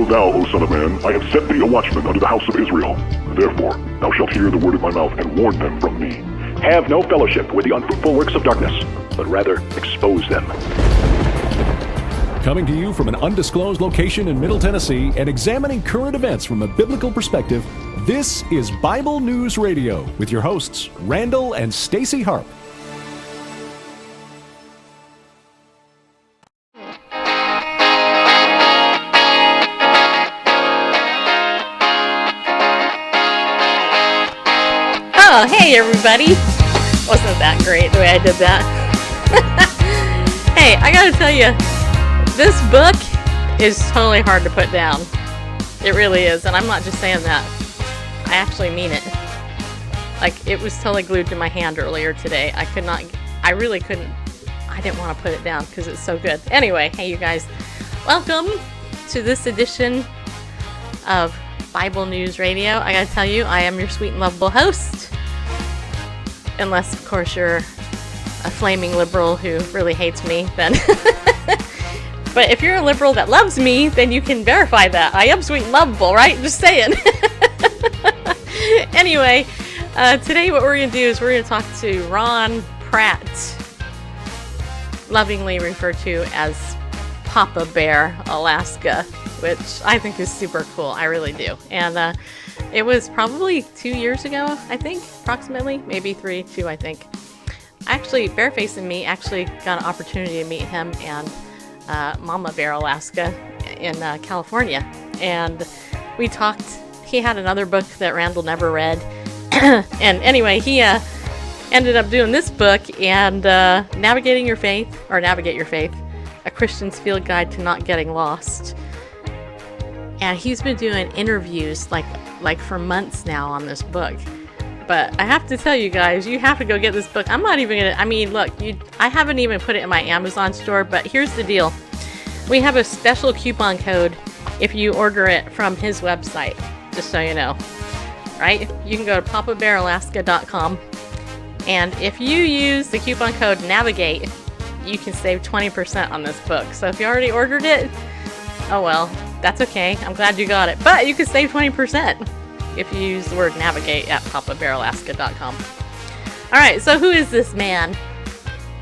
Know thou, O son of man, I have set thee a watchman unto the house of Israel. Therefore, thou shalt hear the word of my mouth, and warn them from me. Have no fellowship with the unfruitful works of darkness, but rather expose them. Coming to you from an undisclosed location in Middle Tennessee and examining current events from a biblical perspective, this is Bible News Radio with your hosts, Randall and Stacy Harp. Oh, hey everybody. Wasn't that great the way I did that? Hey, I gotta tell you, this book is totally hard to put down. It really is, and I'm not just saying that. I actually mean it. Like, it was totally glued to my hand earlier today. I didn't want to put it down because it's so good. Anyway, hey you guys, welcome to this edition of Bible News Radio. I gotta tell you, I am your sweet and lovable host. Unless, of course, you're a flaming liberal who really hates me, then. But if you're a liberal that loves me, then you can verify that. I am sweet and lovable, right? Just saying. Anyway, today what we're going to do is we're going to talk to Ron Pratt, lovingly referred to as Papa Bear, Alaska, which I think is super cool. I really do. And it was probably 2 years ago, I think, approximately, maybe 2, I think. Actually, Bearface and me actually got an opportunity to meet him and Mama Bear, Alaska, in California. And we talked. He had another book that Randall never read. And anyway, he ended up doing this book and Navigate Your Faith, A Christian's Field Guide to Not Getting Lost. And he's been doing interviews like for months now on this book. But I have to tell you guys, you have to go get this book. I'm not even gonna, look, I haven't even put it in my Amazon store, but here's the deal. We have a special coupon code if you order it from his website, just so you know. Right? You can go to papabearalaska.com, and if you use the coupon code NAVIGATE, you can save 20% on this book. So if you already ordered it, oh well, that's okay. I'm glad you got it. But you can save 20% if you use the word navigate at papabearalaska.com. Alright, so who is this man?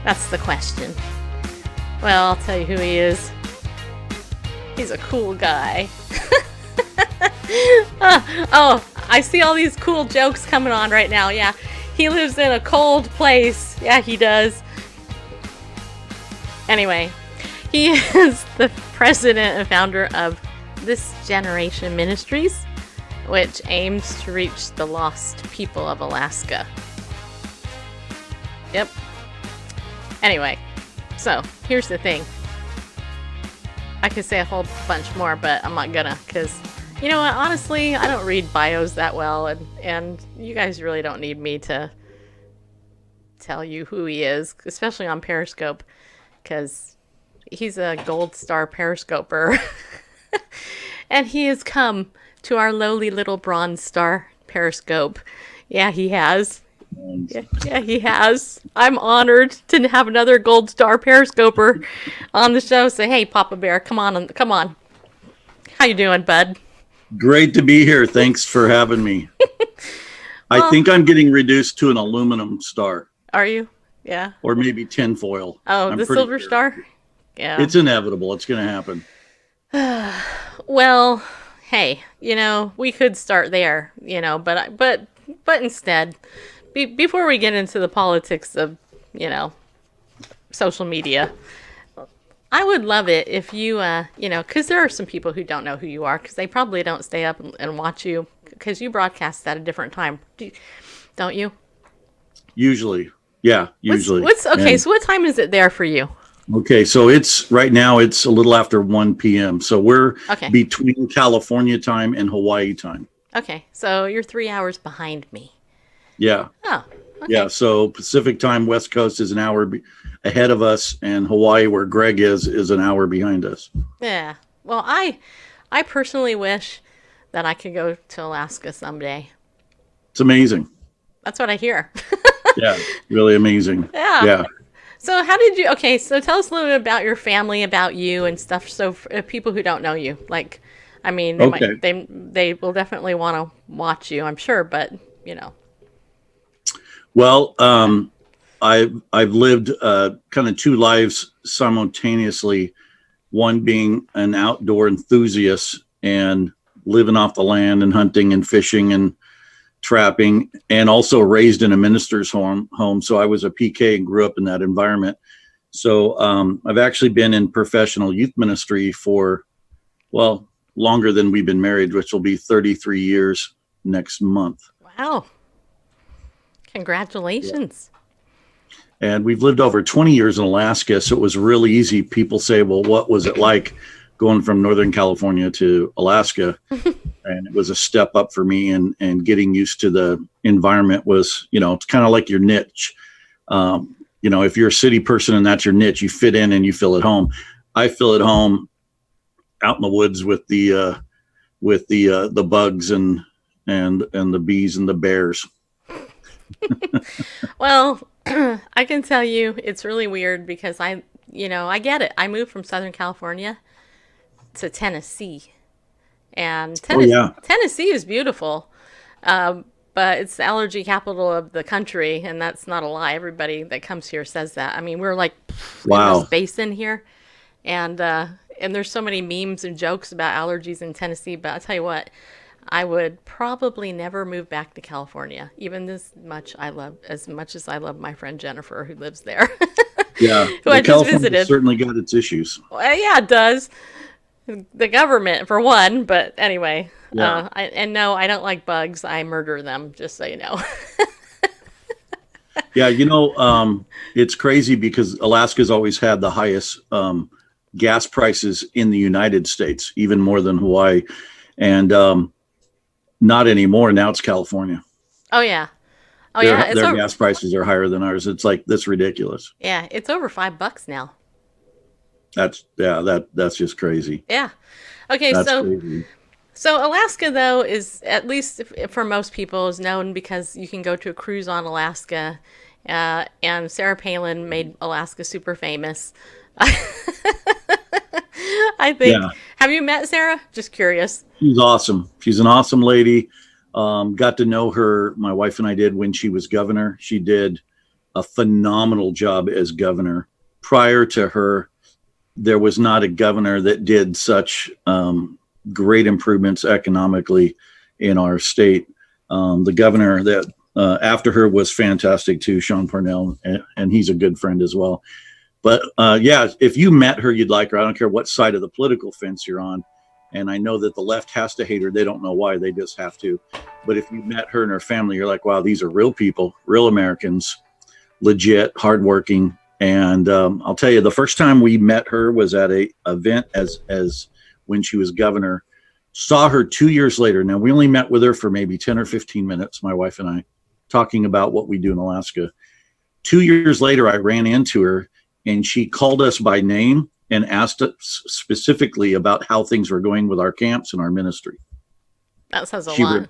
That's the question. Well, I'll tell you who he is. He's a cool guy. Oh, I see all these cool jokes coming on right now. Yeah, he lives in a cold place. Yeah, he does. Anyway, he is the president and founder of This Generation Ministries, which aims to reach the lost people of Alaska. Yep. Anyway, so here's the thing. I could say a whole bunch more, but I'm not gonna, because you know what? Honestly, I don't read bios that well, and you guys really don't need me to tell you who he is, especially on Periscope, because he's a gold star Periscoper. And he has come to our lowly little bronze star Periscope. Yeah, he has. Yeah, he has. I'm honored to have another gold star Periscoper on the show. Say, hey, Papa Bear, come on. How you doing, bud? Great to be here. Thanks for having me. I think I'm getting reduced to an aluminum star. Are you? Yeah. Or maybe tinfoil. Oh, the silver star? Yeah. It's inevitable. It's going to happen. Well, hey, we could start there, but instead, before we get into the politics of, social media, I would love it if you, because there are some people who don't know who you are, because they probably don't stay up and watch you, because you broadcast at a different time, don't you? Usually, yeah, usually. So what time is it there for you? Okay, so right now it's a little after 1 p.m. So we're between California time and Hawaii time. Okay, so you're 3 hours behind me. Yeah. Oh, okay. Yeah, so Pacific time, West Coast is an hour ahead of us, and Hawaii, where Greg is an hour behind us. Yeah. Well, I personally wish that I could go to Alaska someday. It's amazing. That's what I hear. Yeah, really amazing. Yeah. So so tell us a little bit about your family, about you and stuff. So for people who don't know you, like, I mean, they will definitely want to watch you, I'm sure, but you know. Well, I've lived kind of two lives simultaneously. One being an outdoor enthusiast and living off the land and hunting and fishing and trapping, and also raised in a minister's home. So I was a PK and grew up in that environment. So I've actually been in professional youth ministry for, well, longer than we've been married, which will be 33 years next month. Wow. Congratulations. Yeah. And we've lived over 20 years in Alaska, so it was really easy. People say, well, what was it like going from Northern California to Alaska? And it was a step up for me, and getting used to the environment was, it's kind of like your niche. If you're a city person and that's your niche, you fit in and you feel at home. I feel at home out in the woods with the bugs and the bees and the bears. Well, I can tell you it's really weird because I get it. I moved from Southern California to Tennessee, and Tennessee is beautiful. But it's the allergy capital of the country, and that's not a lie. Everybody that comes here says that. I mean, we're like in this basin here, and there's so many memes and jokes about allergies in Tennessee. But I'll tell you what, I would probably never move back to California, even as much as I love my friend Jennifer, who lives there. Yeah, who I just visited. Certainly got its issues. Well, yeah, it does. The government, for one, but anyway. Yeah. I don't like bugs. I murder them, just so you know. Yeah, it's crazy because Alaska's always had the highest gas prices in the United States, even more than Hawaii. And not anymore. Now it's California. Oh, yeah. Their gas prices are higher than ours. It's like, that's ridiculous. Yeah, it's over $5 now. That's just crazy. Yeah. Okay, that's crazy. So Alaska, though, is, at least for most people, is known because you can go to a cruise on Alaska, and Sarah Palin made Alaska super famous. I think. Yeah. Have you met Sarah? Just curious. She's awesome. She's an awesome lady. Got to know her, my wife and I did, when she was governor. She did a phenomenal job as governor. Prior to her, there was not a governor that did such great improvements economically in our state. The governor that after her was fantastic too, Sean Parnell, and he's a good friend as well. But if you met her, you'd like her. I don't care what side of the political fence you're on. And I know that the left has to hate her. They don't know why. They just have to. But if you met her and her family, you're like, wow, these are real people, real Americans, legit, hardworking. And I'll tell you, the first time we met her was at a event as when she was governor. Saw her 2 years later. Now, we only met with her for maybe 10 or 15 minutes, my wife and I, talking about what we do in Alaska. 2 years later, I ran into her, and she called us by name and asked us specifically about how things were going with our camps and our ministry. That says a lot.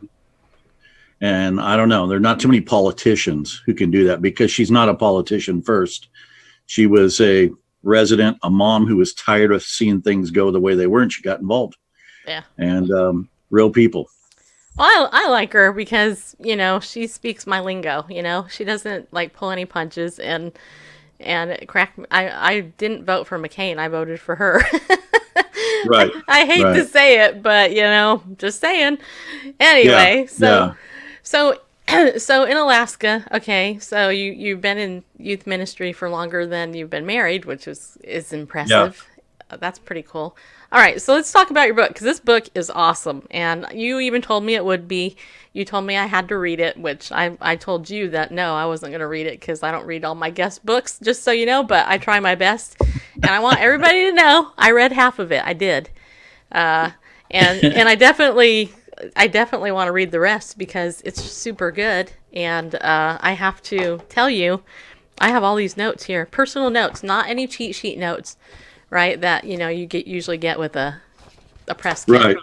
And I don't know, there are not too many politicians who can do that, because she's not a politician first. She was a resident, a mom who was tired of seeing things go the way they were, and she got involved. Yeah. And real people. Well, I like her because, she speaks my lingo, she doesn't like pull any punches, and I didn't vote for McCain. I voted for her. Right. I hate to say it, but just saying. Anyway, so in Alaska, okay, so you've been in youth ministry for longer than you've been married, which is impressive. Yeah. That's pretty cool. All right, so let's talk about your book, because this book is awesome, and you even told me it would be. You told me I had to read it, which I told you that no, I wasn't going to read it because I don't read all my guest books, just so you know, but I try my best, and I want everybody to know I read half of it. I did, and I definitely want to read the rest because it's super good, and I have to tell you, I have all these notes here, personal notes, not any cheat sheet notes, right? That you usually get with a press kit.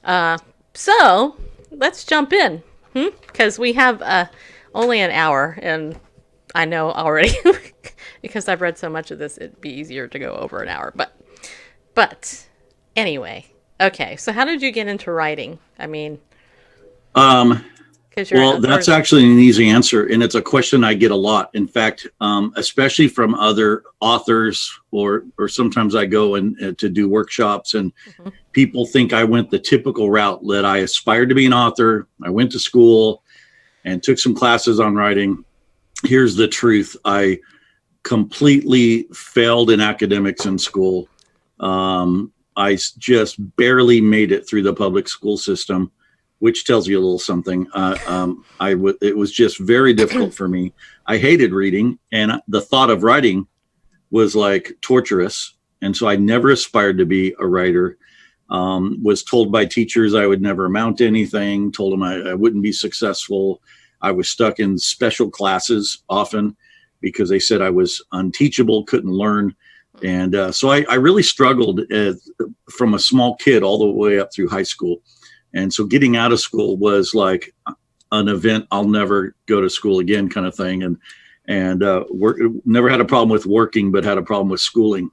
Right. So let's jump in, because we have only an hour, and I know already because I've read so much of this, it'd be easier to go over an hour. But anyway, Okay, so how did you get into writing? I mean, Um, because you're well, that's actually an easy answer, and it's a question I get a lot. In fact, especially from other authors, or sometimes I go and to do workshops, and people think I went the typical route, that I aspired to be an author. I went to school and took some classes on writing. Here's the truth: I completely failed in academics in school. I just barely made it through the public school system, which tells you a little something. It was just very difficult for me. I hated reading, and the thought of writing was like torturous. And so I never aspired to be a writer. Was told by teachers I would never amount to anything, told them I wouldn't be successful. I was stuck in special classes often because they said I was unteachable, couldn't learn. And so I really struggled from a small kid all the way up through high school. And so getting out of school was like an event. I'll never go to school again kind of thing. And never had a problem with working, but had a problem with schooling.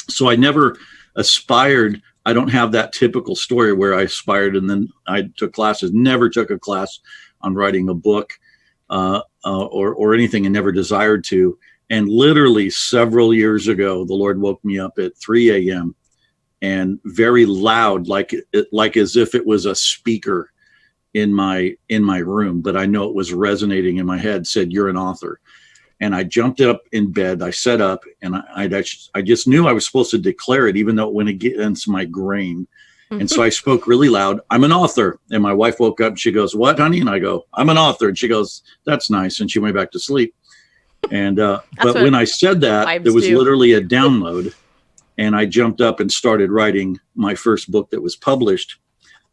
So I never aspired. I don't have that typical story where I aspired and then I took classes, never took a class on writing a book or anything, and never desired to. And literally several years ago, the Lord woke me up at 3 a.m. and very loud, like as if it was a speaker in my room, but I know it was resonating in my head, said, "You're an author." And I jumped up in bed, I sat up, and I just knew I was supposed to declare it, even though it went against my grain. And so I spoke really loud, "I'm an author." And my wife woke up and she goes, "What, honey?" And I go, "I'm an author." And she goes, "That's nice." And she went back to sleep. And but when I said that, there was literally a download. And I jumped up and started writing my first book that was published.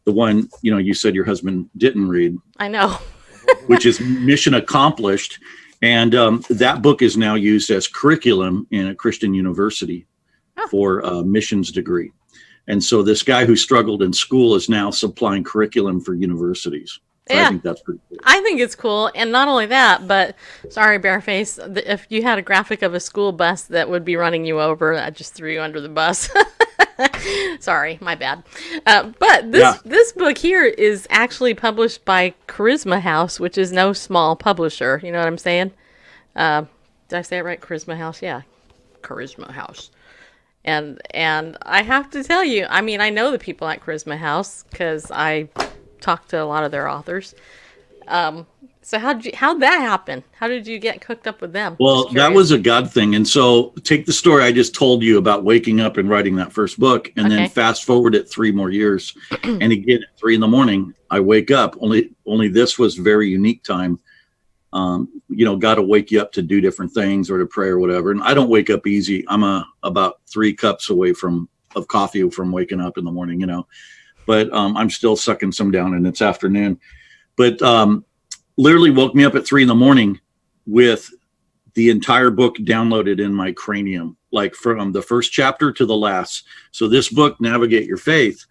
The one, you said your husband didn't read. I know. Which is Mission Accomplished. And that book is now used as curriculum in a Christian university for a missions degree. And so this guy who struggled in school is now supplying curriculum for universities. So yeah. I think that's pretty cool. I think it's cool. And not only that, but sorry, Bareface, if you had a graphic of a school bus that would be running you over, I just threw you under the bus. Sorry, my bad. But this book here is actually published by Charisma House, which is no small publisher. You know what I'm saying? Did I say it right? Charisma House? Yeah. Charisma House. And I have to tell you, I mean, I know the people at Charisma House because I talked to a lot of their authors. So how'd that happen? How did you get hooked up with them? Well, that was a God thing. And so take the story I just told you about waking up and writing that first book, and then fast forward it 3 more years. And again, at 3 a.m, I wake up. Only this was very unique time. God will wake you up to do different things or to pray or whatever. And I don't wake up easy. I'm about 3 cups away of coffee from waking up in the morning, but I'm still sucking some down, and it's afternoon. But literally woke me up at 3 a.m. with the entire book downloaded in my cranium, like from the first chapter to the last. So this book, Navigate Your Faith,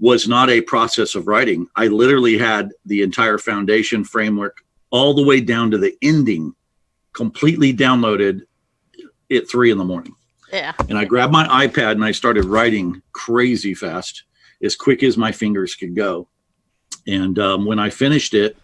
was not a process of writing. I literally had the entire foundation framework all the way down to the ending, completely downloaded at 3 a.m. Yeah. And I grabbed my iPad and I started writing crazy fast, as quick as my fingers could go. And when I finished it,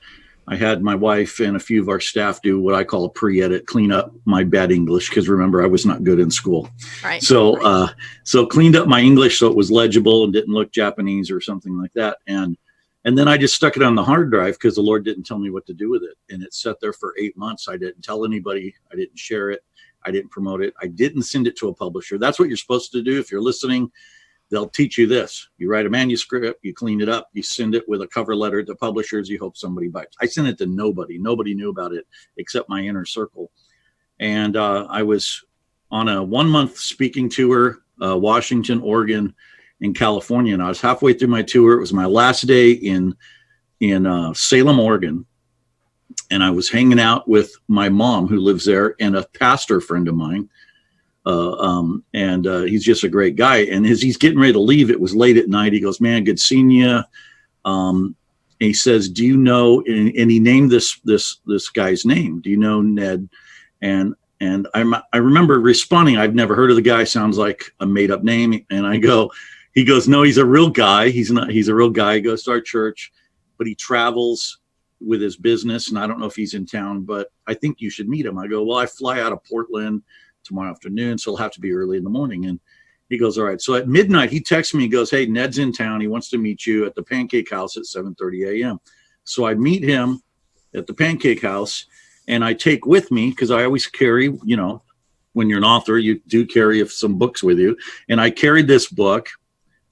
I had my wife and a few of our staff do what I call a pre-edit, clean up my bad English, because remember, I was not good in school. Right. So cleaned up my English so it was legible and didn't look Japanese or something like that. And then I just stuck it on the hard drive because the Lord didn't tell me what to do with it. And it sat there for 8 months. I didn't tell anybody. I didn't share it. I didn't promote it. I didn't send it to a publisher. That's what you're supposed to do. If you're listening, they'll teach you this. You write a manuscript, you clean it up, you send it with a cover letter to publishers, you hope somebody bites. I sent it to nobody. Nobody knew about it except my inner circle. And I was on a 1-month speaking tour, Washington, Oregon, and California. And I was halfway through my tour. It was my last day in Salem, Oregon. And I was hanging out with my mom, who lives there, and a pastor friend of mine. He's just a great guy. And as he's getting ready to leave, it was late at night. He goes, "Man, good seeing you." And he says, "Do you know?" And he named this guy's name. "Do you know Ned?" And I remember responding, "I've never heard of the guy. Sounds like a made up name." And I go, He goes, no, he's a real guy. He's a real guy. He goes to our church, but he travels with his business. And I don't know if he's in town, but I think you should meet him. I go, well, I fly out of Portland tomorrow afternoon, so it'll have to be early in the morning. And he goes, all right. So at midnight, he texts me, he goes, hey, Ned's in town. He wants to meet you at the Pancake House at 7:30 a.m. So I meet him at the Pancake House, and I take with me, because I always carry, when you're an author, you do carry some books with you. And I carried this book,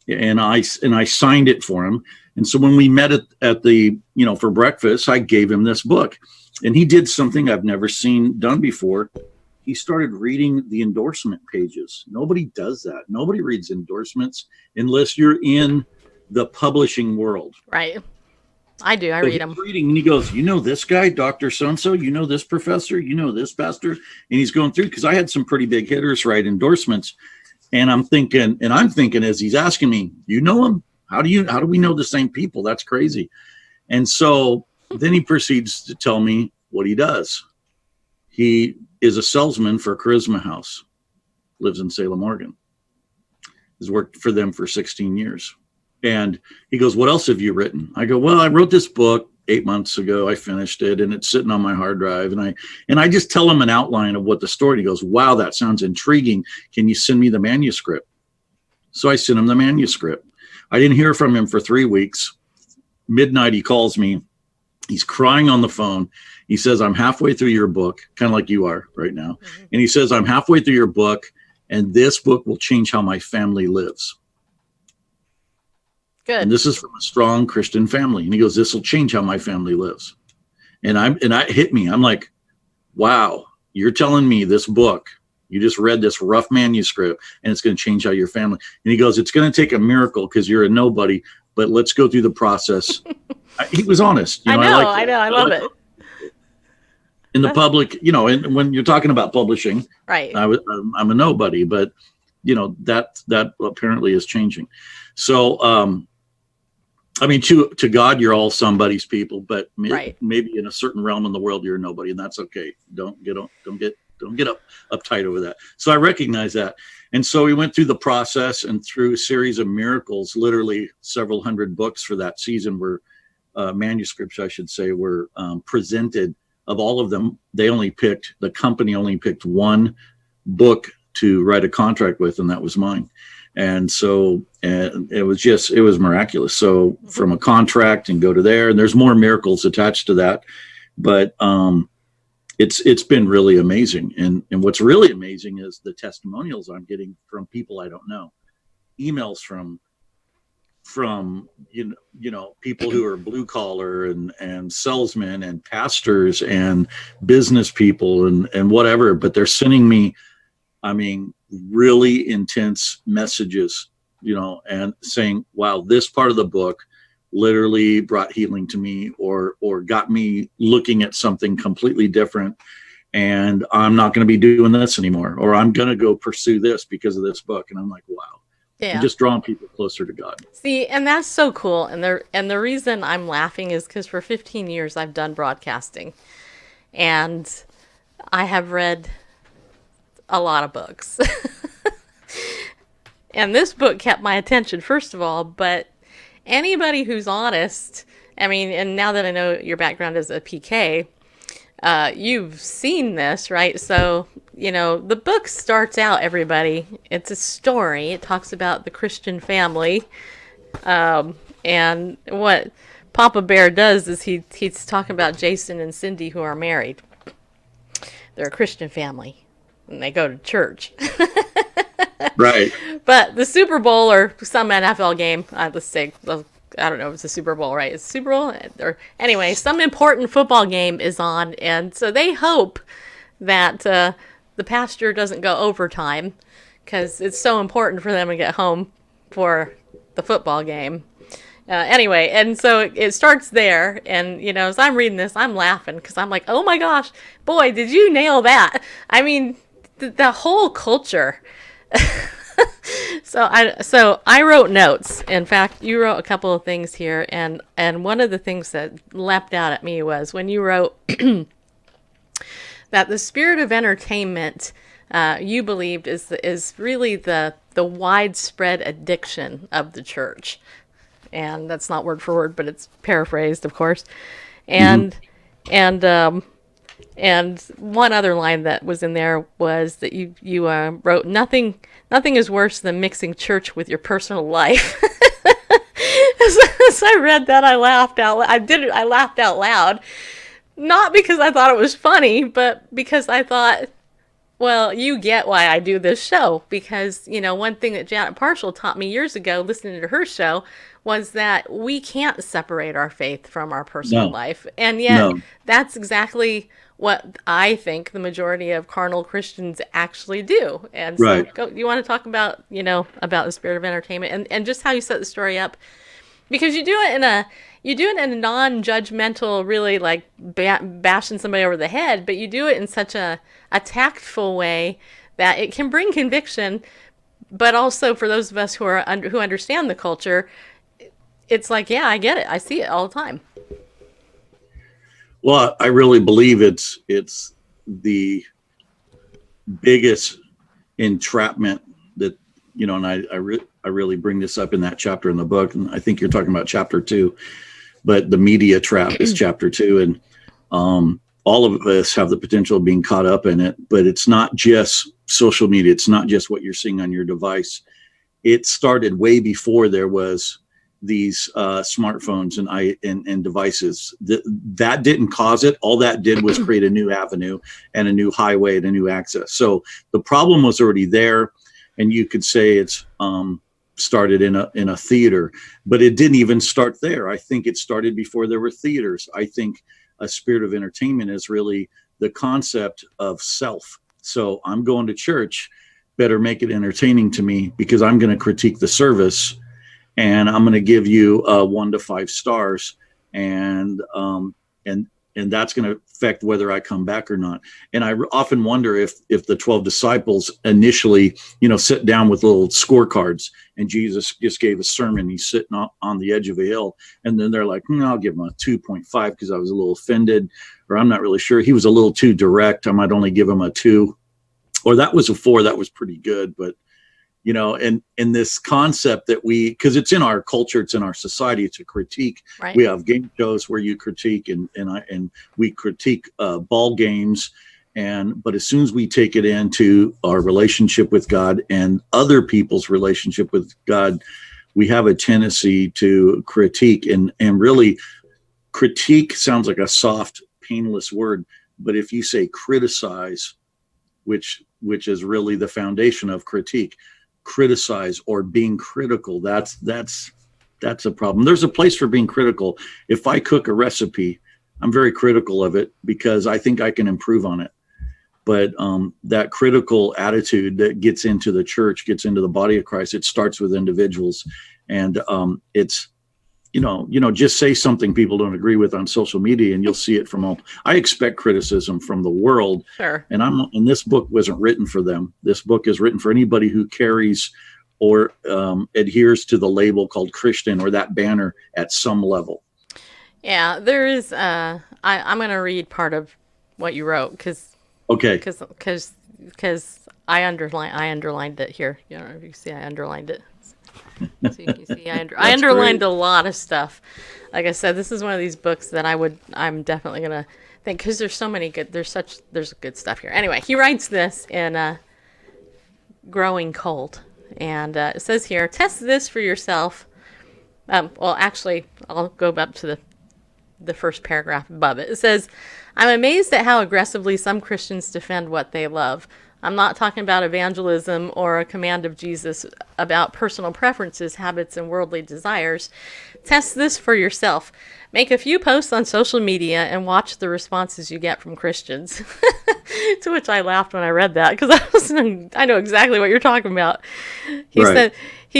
and I signed it for him. And so when we met at the, for breakfast, I gave him this book, and he did something I've never seen done before. He started reading the endorsement pages. Nobody does that. Nobody reads endorsements unless you're in the publishing world. Right. I do. I read them. Reading, and he goes, this guy, Dr. So-and-so, this professor, this pastor. And he's going through, because I had some pretty big hitters write endorsements. And I'm thinking as he's asking me, you know him? How do we know the same people? That's crazy. And so then he proceeds to tell me what he does. He is a salesman for Charisma House, lives in Salem, Oregon, has worked for them for 16 years. And he goes, what else have you written? I go, well, I wrote this book 8 months ago. I finished it, and it's sitting on my hard drive. And I just tell him an outline of what the story. He goes, wow, that sounds intriguing. Can you send me the manuscript? So I sent him the manuscript. I didn't hear from him for 3 weeks. Midnight, he calls me. He's crying on the phone. He says, I'm halfway through your book, kind of like you are right now. Mm-hmm. And he says, I'm halfway through your book, and this book will change how my family lives. Good. And this is from a strong Christian family. And he goes, this will change how my family lives. And it hit me. I'm like, wow, you're telling me this book, you just read this rough manuscript, and it's going to change how your family. And he goes, it's going to take a miracle because you're a nobody, but let's go through the process. He was honest. I know. I love it. In the public, and when you're talking about publishing, right? I'm a nobody, but that apparently is changing. So, to God, you're all somebody's people, but maybe in a certain realm in the world, you're a nobody, and that's okay. Don't get uptight over that. So I recognize that. And so we went through the process, and through a series of miracles, literally several hundred books for that season were manuscripts, I should say, were presented. Of all of them, the company only picked one book to write a contract with, and that was mine. And so it was miraculous. So from a contract and go to there, and there's more miracles attached to that, but it's been really amazing. And what's really amazing is the testimonials I'm getting from people I don't know, emails from people who are blue collar and salesmen and pastors and business people and whatever, but they're sending me, really intense messages, and saying, wow, this part of the book literally brought healing to me or got me looking at something completely different. And I'm not going to be doing this anymore, or I'm going to go pursue this because of this book. And I'm like, wow. Yeah. And just drawing people closer to God. See, and that's so cool. And the reason I'm laughing is because for 15 years I've done broadcasting, and I have read a lot of books. And this book kept my attention, first of all, but anybody who's honest, and now that I know your background as a PK, you've seen this, right? So, the book starts out, everybody, it's a story. It talks about the Christian family. And what Papa Bear does is he's talking about Jason and Cindy, who are married. They're a Christian family, and they go to church. Right. But the Super Bowl or some NFL game, let's say, I don't know if it's a Super Bowl, right? It's Super Bowl? Or anyway, some important football game is on, and so they hope that the pastor doesn't go overtime because it's so important for them to get home for the football game. Anyway, and so it starts there, and, as I'm reading this, I'm laughing because I'm like, oh my gosh, boy, did you nail that? The whole culture. So I wrote notes. In fact, you wrote a couple of things here, and one of the things that leapt out at me was when you wrote that the spirit of entertainment, you believed, is really the widespread addiction of the church. And that's not word for word, but it's paraphrased, of course. And and one other line that was in there was that you wrote, nothing is worse than mixing church with your personal life. As I read that, I laughed out. I laughed out loud, not because I thought it was funny, but because I thought, well, you get why I do this show. Because, one thing that Janet Parshall taught me years ago, listening to her show, was that we can't separate our faith from our personal life. And yet, that's exactly what I think the majority of carnal Christians actually do. And so, you want to talk about, about the spirit of entertainment and just how you set the story up? Because you do it in a non-judgmental, really like bashing somebody over the head, but you do it in such a tactful way that it can bring conviction. But also for those of us who understand the culture, it's like, yeah, I get it. I see it all the time. Well, I really believe it's the biggest entrapment that, and I really bring this up in that chapter in the book, and I think you're talking about chapter 2, but the media trap is chapter 2, and all of us have the potential of being caught up in it. But it's not just social media; it's not just what you're seeing on your device. It started way before there was these smartphones and devices. That didn't cause it. All that did was create a new avenue and a new highway and a new access. So the problem was already there, and you could say it's started in a theater, but it didn't even start there. I think it started before there were theaters. I think a spirit of entertainment is really the concept of self. So I'm going to church, better make it entertaining to me, because I'm going to critique the service, and I'm going to give you 1 to 5 stars, and that's going to affect whether I come back or not. And I often wonder if the 12 disciples initially, sit down with little scorecards, and Jesus just gave a sermon. He's sitting on the edge of a hill, and then they're like, I'll give him a 2.5 because I was a little offended, or I'm not really sure. He was a little too direct. I might only give him a 2, or that was a 4. That was pretty good. But and this concept that because it's in our culture, it's in our society, it's a critique. Right. We have game shows where you critique, and we critique ball games, but as soon as we take it into our relationship with God and other people's relationship with God, we have a tendency to critique, and really critique sounds like a soft, painless word, but if you say criticize, which is really the foundation of critique, criticize or being critical, that's a problem. There's a place for being critical. If I cook a recipe, I'm very critical of it because I think I can improve on it. But that critical attitude that gets into the church, gets into the body of Christ, it starts with individuals. And it's just say something people don't agree with on social media, and you'll see it from all. I expect criticism from the world. Sure. And this book wasn't written for them. This book is written for anybody who carries or adheres to the label called Christian, or that banner at some level. Yeah, there is. I'm going to read part of what you wrote because I underlined it here. You know, if you see, I underlined it. So you can see, I underlined a lot of stuff. Like I said, this is one of these books that I'm definitely gonna think, because there's so many good. There's good stuff here. Anyway, he writes this in Growing Cold, and it says here, test this for yourself. Well, actually, I'll go up to the first paragraph above it. It says, I'm amazed at how aggressively some Christians defend what they love. I'm not talking about evangelism or a command of Jesus about personal preferences, habits, and worldly desires. Test this for yourself. Make a few posts on social media and watch the responses you get from Christians. To which I laughed when I read that, because I know exactly what you're talking about. He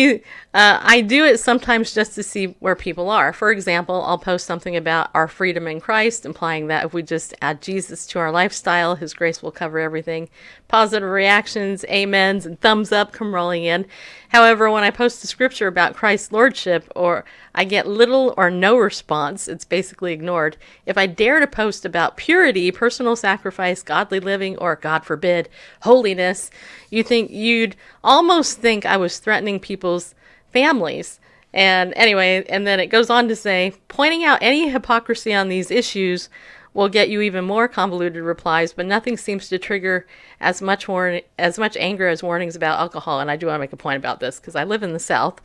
I do it sometimes just to see where people are. For example, I'll post something about our freedom in Christ, implying that if we just add Jesus to our lifestyle, his grace will cover everything. Positive reactions, amens, and thumbs up come rolling in. However, when I post a scripture about Christ's lordship, or I get little or no response, it's basically ignored. If I dare to post about purity, personal sacrifice, godly living, or, God forbid, holiness, you'd almost think I was threatening people's families. And anyway, and then it goes on to say, pointing out any hypocrisy on these issues will get you even more convoluted replies, but nothing seems to trigger as much anger as warnings about alcohol. And I do want to make a point about this because I live in the South.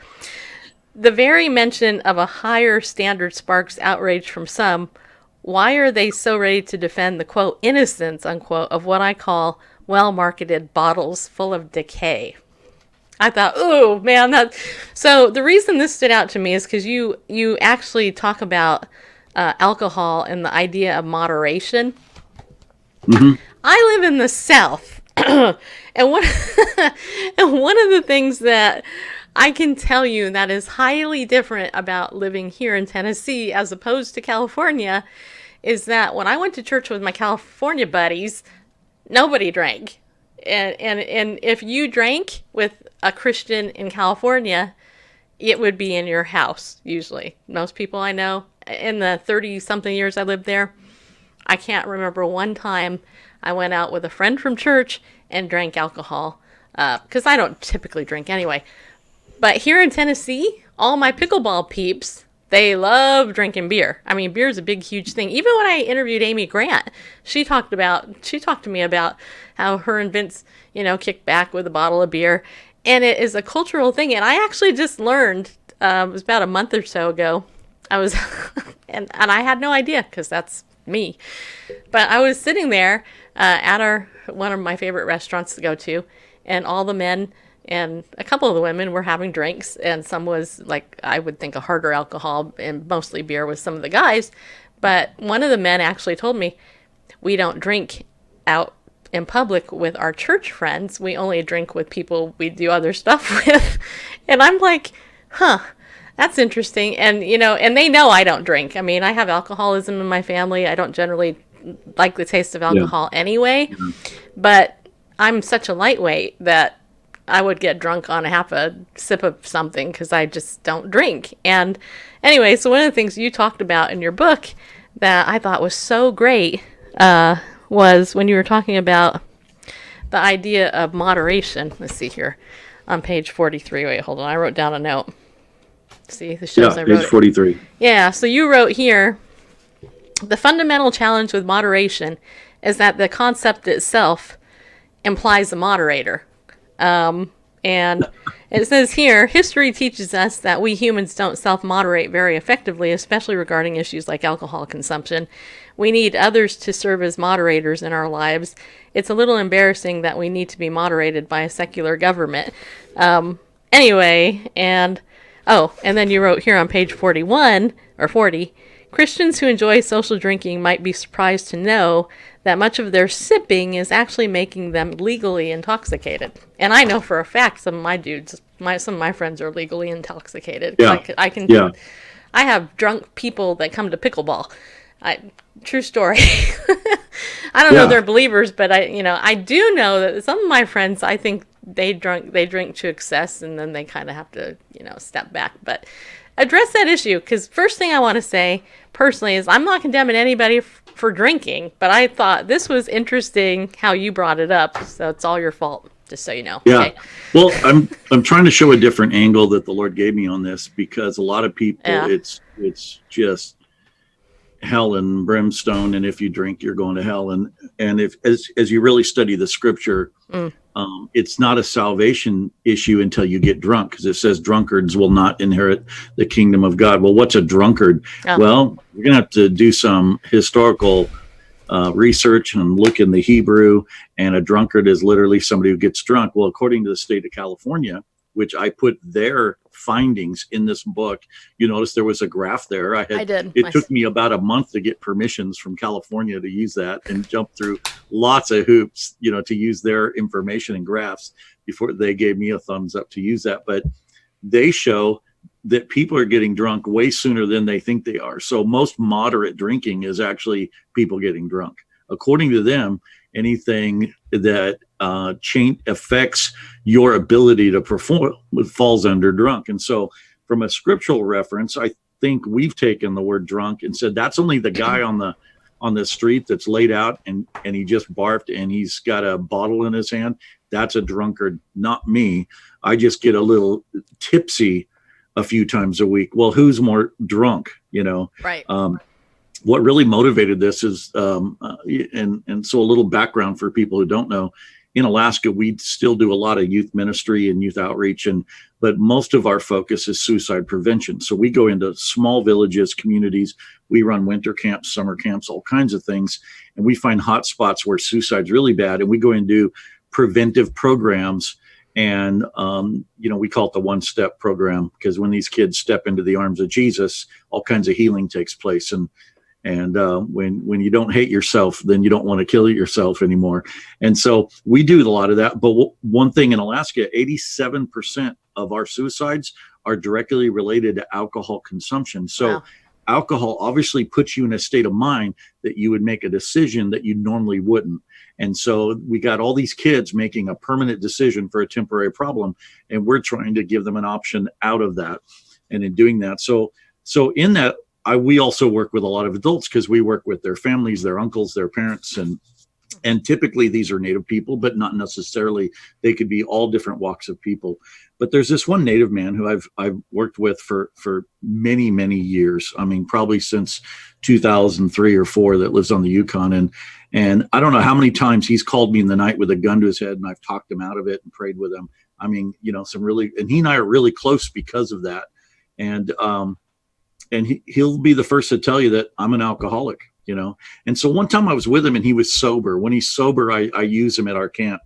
The very mention of a higher standard sparks outrage from some. Why are they so ready to defend the, quote, innocence, unquote, of what I call well-marketed bottles full of decay? I thought, oh, man. So the reason this stood out to me is because you actually talk about alcohol and the idea of moderation. Mm-hmm. I live in the South, and one of the things that I can tell you that is highly different about living here in Tennessee as opposed to California is that when I went to church with my California buddies, nobody drank. And if you drank with a Christian in California, it would be in your house, usually. Most people I know, in the 30-something years I lived there, I can't remember one time I went out with a friend from church and drank alcohol, because I don't typically drink anyway. But here in Tennessee, all my pickleball peeps, they love drinking beer. I mean, beer is a big, huge thing. Even when I interviewed Amy Grant, she talked to me about how her and Vince, kicked back with a bottle of beer. And it is a cultural thing. And I actually just learned, it was about a month or so ago, I was, and I had no idea because that's me. But I was sitting there at one of my favorite restaurants to go to, and all the men and a couple of the women were having drinks, and some was like, I would think, a harder alcohol, and mostly beer with some of the guys. But one of the men actually told me, we don't drink out in public with our church friends. We only drink with people we do other stuff with. And I'm like, that's interesting. And, and they know I don't drink. I mean, I have alcoholism in my family. I don't generally like the taste of alcohol anyway. Yeah. But I'm such a lightweight that I would get drunk on half a sip of something because I just don't drink. And anyway, so one of the things you talked about in your book that I thought was so great was when you were talking about the idea of moderation. Let's see here on page 43. Wait, hold on. I wrote down a note. See, the shows I wrote. Page 43. Yeah, so you wrote here, the fundamental challenge with moderation is that the concept itself implies a moderator. And it says here, history teaches us that we humans don't self-moderate very effectively, especially regarding issues like alcohol consumption. We need others to serve as moderators in our lives. It's a little embarrassing that we need to be moderated by a secular government. Anyway, and then you wrote here on page 41, or 40, Christians who enjoy social drinking might be surprised to know that much of their sipping is actually making them legally intoxicated. And I know for a fact some of my dudes, some of my friends are legally intoxicated. Yeah. I have drunk people that come to pickleball. True story. I don't know if they're believers, but I do know that some of my friends, I think they drink to excess, and then they kind of have to, step back. But address that issue, because first thing I want to say personally is I'm not condemning anybody for drinking, but I thought this was interesting how you brought it up, so it's all your fault, just so you know. Yeah. Okay. Well, I'm trying to show a different angle that the Lord gave me on this, because a lot of people, it's just hell and brimstone, and if you drink, you're going to hell. And if as you really study the scripture, it's not a salvation issue until you get drunk, because it says drunkards will not inherit the kingdom of God. Well, what's a drunkard? Well, you're going to have to do some historical research and look in the Hebrew, and a drunkard is literally somebody who gets drunk. Well, according to the state of California, which I put their findings in this book, you notice there was a graph there. I did. It took me about a month to get permissions from California to use that, and jump through lots of hoops, to use their information and graphs before they gave me a thumbs up to use that. But they show that people are getting drunk way sooner than they think they are. So most moderate drinking is actually people getting drunk. According to them, anything that affects your ability to perform falls under drunk. And so from a scriptural reference, I think we've taken the word drunk and said that's only the guy on the street that's laid out and he just barfed and he's got a bottle in his hand. That's a drunkard, not me. I just get a little tipsy a few times a week. Well, who's more drunk, Right. What really motivated this is, and so a little background for people who don't know, in Alaska, we still do a lot of youth ministry and youth outreach, but most of our focus is suicide prevention. So we go into small villages, communities, we run winter camps, summer camps, all kinds of things. And we find hot spots where suicide's really bad. And we go and do preventive programs. And, we call it the one-step program, because when these kids step into the arms of Jesus, all kinds of healing takes place. And when you don't hate yourself, then you don't want to kill yourself anymore. And so we do a lot of that. But one thing in Alaska, 87% of our suicides are directly related to alcohol consumption. So wow. Alcohol obviously puts you in a state of mind that you would make a decision that you normally wouldn't. And so we got all these kids making a permanent decision for a temporary problem, and we're trying to give them an option out of that. And in doing that, so in that, we also work with a lot of adults because we work with their families, their uncles, their parents, and typically these are Native people, but not necessarily. They could be all different walks of people. But there's this one Native man who I've worked with for many, many years. I mean, probably since 2003 or 4, that lives on the Yukon. And I don't know how many times he's called me in the night with a gun to his head, and I've talked him out of it and prayed with him. I mean, and he and I are really close because of that. And he'll be the first to tell you that I'm an alcoholic, And so one time I was with him and he was sober. When he's sober, I use him at our camp,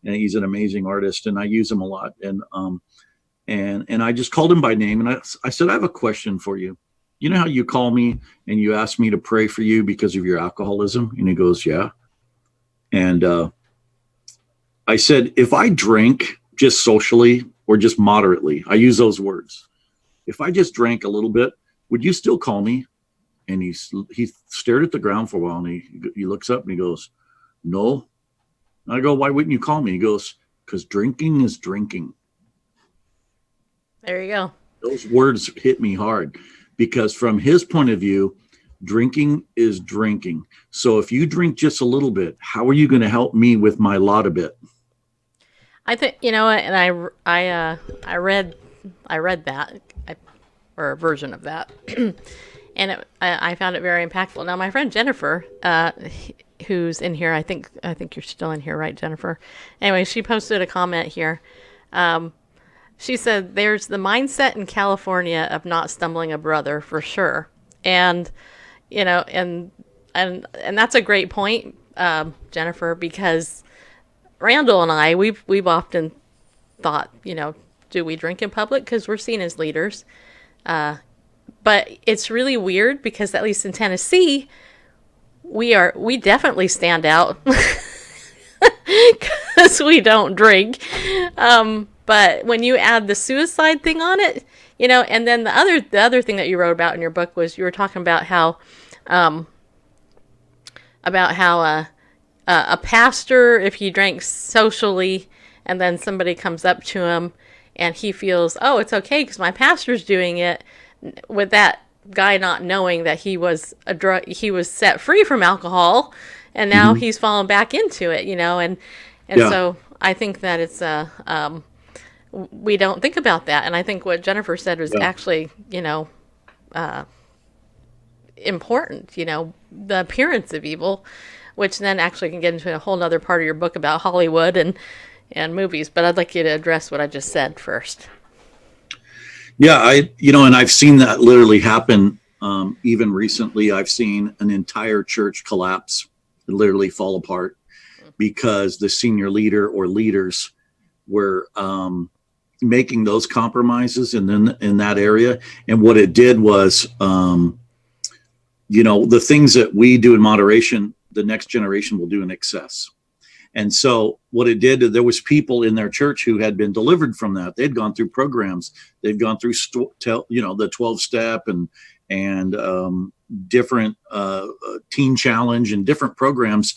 and he's an amazing artist and I use him a lot. And I just called him by name and I said, I have a question for you. You know how you call me and you ask me to pray for you because of your alcoholism? And he goes, yeah. And I said, if I drink just socially or just moderately, I use those words. If I just drank a little bit, would you still call me? And he stared at the ground for a while, and he looks up and he goes, no. And I go, why wouldn't you call me? He goes, because drinking is drinking. There you go. Those words hit me hard, because from his point of view, drinking is drinking. So if you drink just a little bit, how are you going to help me with my lot a bit? I think, and I read that, or a version of that. And I found it very impactful. Now, my friend Jennifer, who's in here, I think you're still in here, right, Jennifer? Anyway, she posted a comment here. She said, "There's the mindset in California of not stumbling a brother for sure," and and that's a great point, Jennifer, because Randall and I, we've often thought, do we drink in public because we're seen as leaders? But it's really weird because at least in Tennessee, we definitely stand out because we don't drink. But when you add the suicide thing on it, and then the other thing that you wrote about in your book was you were talking about how a pastor, if he drinks socially and then somebody comes up to him and he feels, oh, it's okay because my pastor's doing it, with that guy not knowing that he was he was set free from alcohol, and now he's fallen back into it, and yeah. So I think that it's we don't think about that, and I think what Jennifer said was actually important, the appearance of evil, which then actually can get into a whole other part of your book about Hollywood and movies. But I'd like you to address what I just said first. Yeah, and I've seen that literally happen. Even recently, I've seen an entire church collapse, literally fall apart, because the senior leader or leaders were making those compromises in that area. And what it did was, the things that we do in moderation, the next generation will do in excess. And so what it did, there was people in their church who had been delivered from that. They'd gone through programs. They'd gone through, the 12-step and different teen challenge and different programs.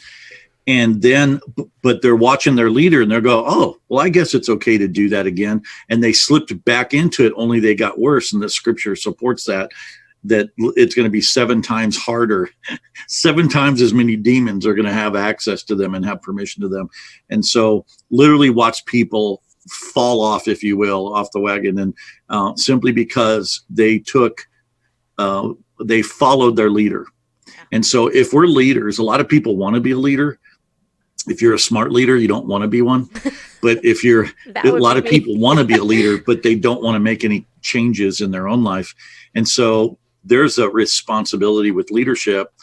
And then, but they're watching their leader and they'll go, oh, well, I guess it's okay to do that again. And they slipped back into it, only they got worse. And the scripture supports that it's going to be 7 times harder. 7 times as many demons are going to have access to them and have permission to them. And so literally watch people fall off, if you will, off the wagon. And simply because they followed their leader. And so if we're leaders, a lot of people want to be a leader. If you're a smart leader, you don't want to be one. But if you're a lot of people want to be a leader, but they don't want to make any changes in their own life. And so there's a responsibility with leadership.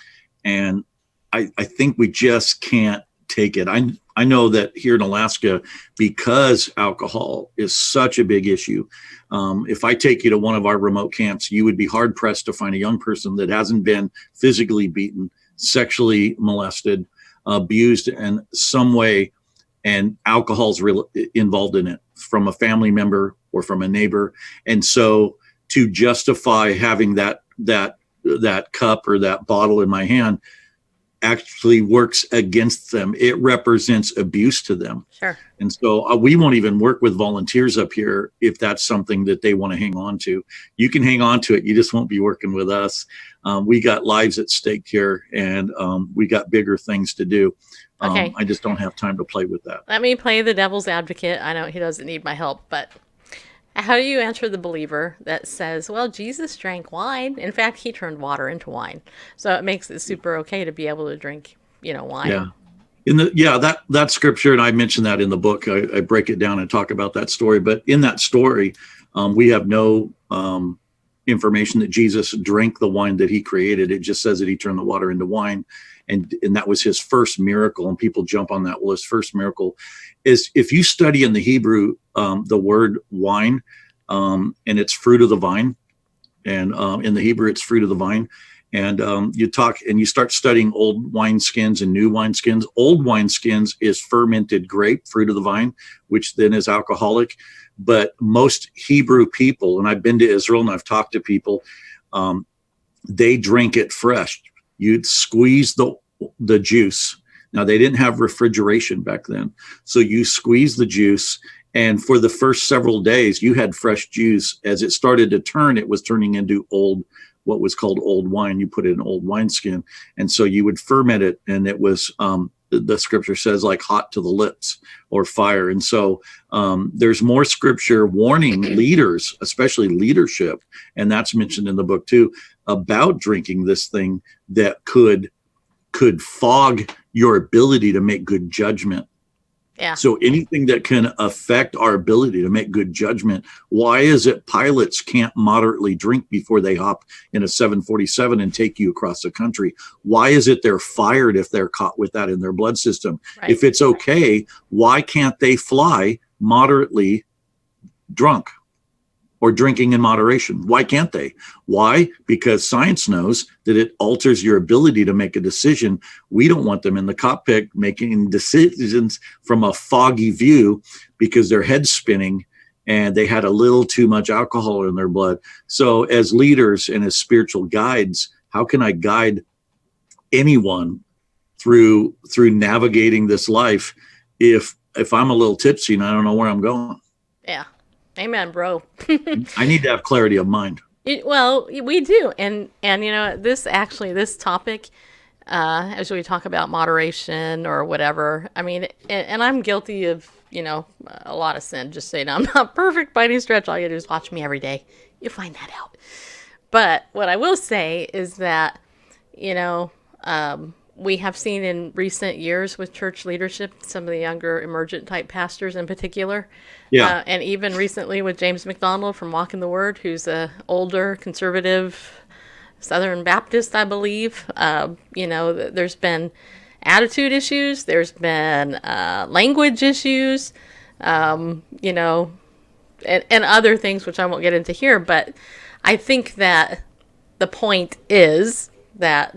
And I think we just can't take it. I know that here in Alaska, because alcohol is such a big issue, if I take you to one of our remote camps, you would be hard pressed to find a young person that hasn't been physically beaten, sexually molested, abused in some way, and alcohol's involved in it from a family member or from a neighbor. And so to justify having that cup or that bottle in my hand actually works against them. It represents abuse to them. Sure. And so we won't even work with volunteers up here if that's something that they want to hang on to. You can hang on to it. You just won't be working with us. We got lives at stake here, and we got bigger things to do. Okay. I just don't have time to play with that. Let me play the devil's advocate. I know he doesn't need my help, but how do you answer the believer that says, well, Jesus drank wine. In fact, he turned water into wine. So it makes it super okay to be able to drink, wine. Yeah. That scripture, and I mentioned that in the book, I break it down and talk about that story. But in that story, we have no information that Jesus drank the wine that he created. It just says that he turned the water into wine. And that was his first miracle. And people jump on that. Well, his first miracle is, if you study in the Hebrew, the word wine, and it's fruit of the vine. And in the Hebrew, it's fruit of the vine. And you start studying old wineskins and new wineskins. Old wineskins is fermented grape, fruit of the vine, which then is alcoholic. But most Hebrew people, and I've been to Israel and I've talked to people, they drink it fresh. You'd squeeze the juice. Now, they didn't have refrigeration back then. So you squeeze the juice, and for the first several days, you had fresh juice. As it started to turn, it was turning into what was called old wine. You put it in old wineskin. And so you would ferment it, and it was, the scripture says, like hot to the lips or fire. And so there's more scripture warning leaders, especially leadership, and that's mentioned in the book too, about drinking this thing that could fog your ability to make good judgment. Yeah. So anything that can affect our ability to make good judgment. Why is it pilots can't moderately drink before they hop in a 747 and take you across the country? Why is it they're fired if they're caught with that in their blood system? Right. If it's okay, why can't they fly moderately drunk or drinking in moderation? Why can't they? Why? Because science knows that it alters your ability to make a decision. We don't want them in the cockpit making decisions from a foggy view because their head's spinning and they had a little too much alcohol in their blood. So as leaders and as spiritual guides, how can I guide anyone through navigating this life if I'm a little tipsy and I don't know where I'm going? Yeah. Amen, bro. I need to have clarity of mind. Well, we do. And this topic, as we talk about moderation or whatever, I mean, and I'm guilty of, a lot of sin, just saying I'm not perfect by any stretch. All you do is watch me every day. You find that out. But what I will say is that, we have seen in recent years with church leadership, some of the younger emergent type pastors in particular. Yeah. And even recently with James McDonald from Walk in the Word, who's a older conservative Southern Baptist, I believe. There's been attitude issues. There's been language issues, and other things, which I won't get into here. But I think that the point is that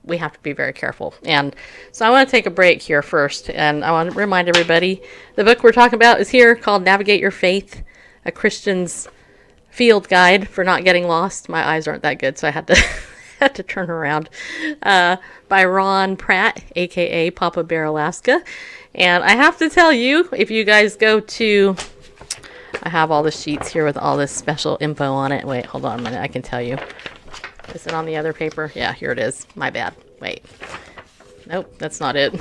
we have to be very careful. And so I want to take a break here first, and I want to remind everybody the book we're talking about is here, called Navigate Your Faith, a Christian's Field Guide for Not Getting Lost. My eyes aren't that good, so I had to had to turn around. By Ron Pratt, aka Papa Bear Alaska. And I have to tell you, if you guys go to, I have all the sheets here with all this special info on it. Wait, hold on a minute, I can tell you. Is it on the other paper? Yeah, here it is. My bad. Wait. Nope, that's not it.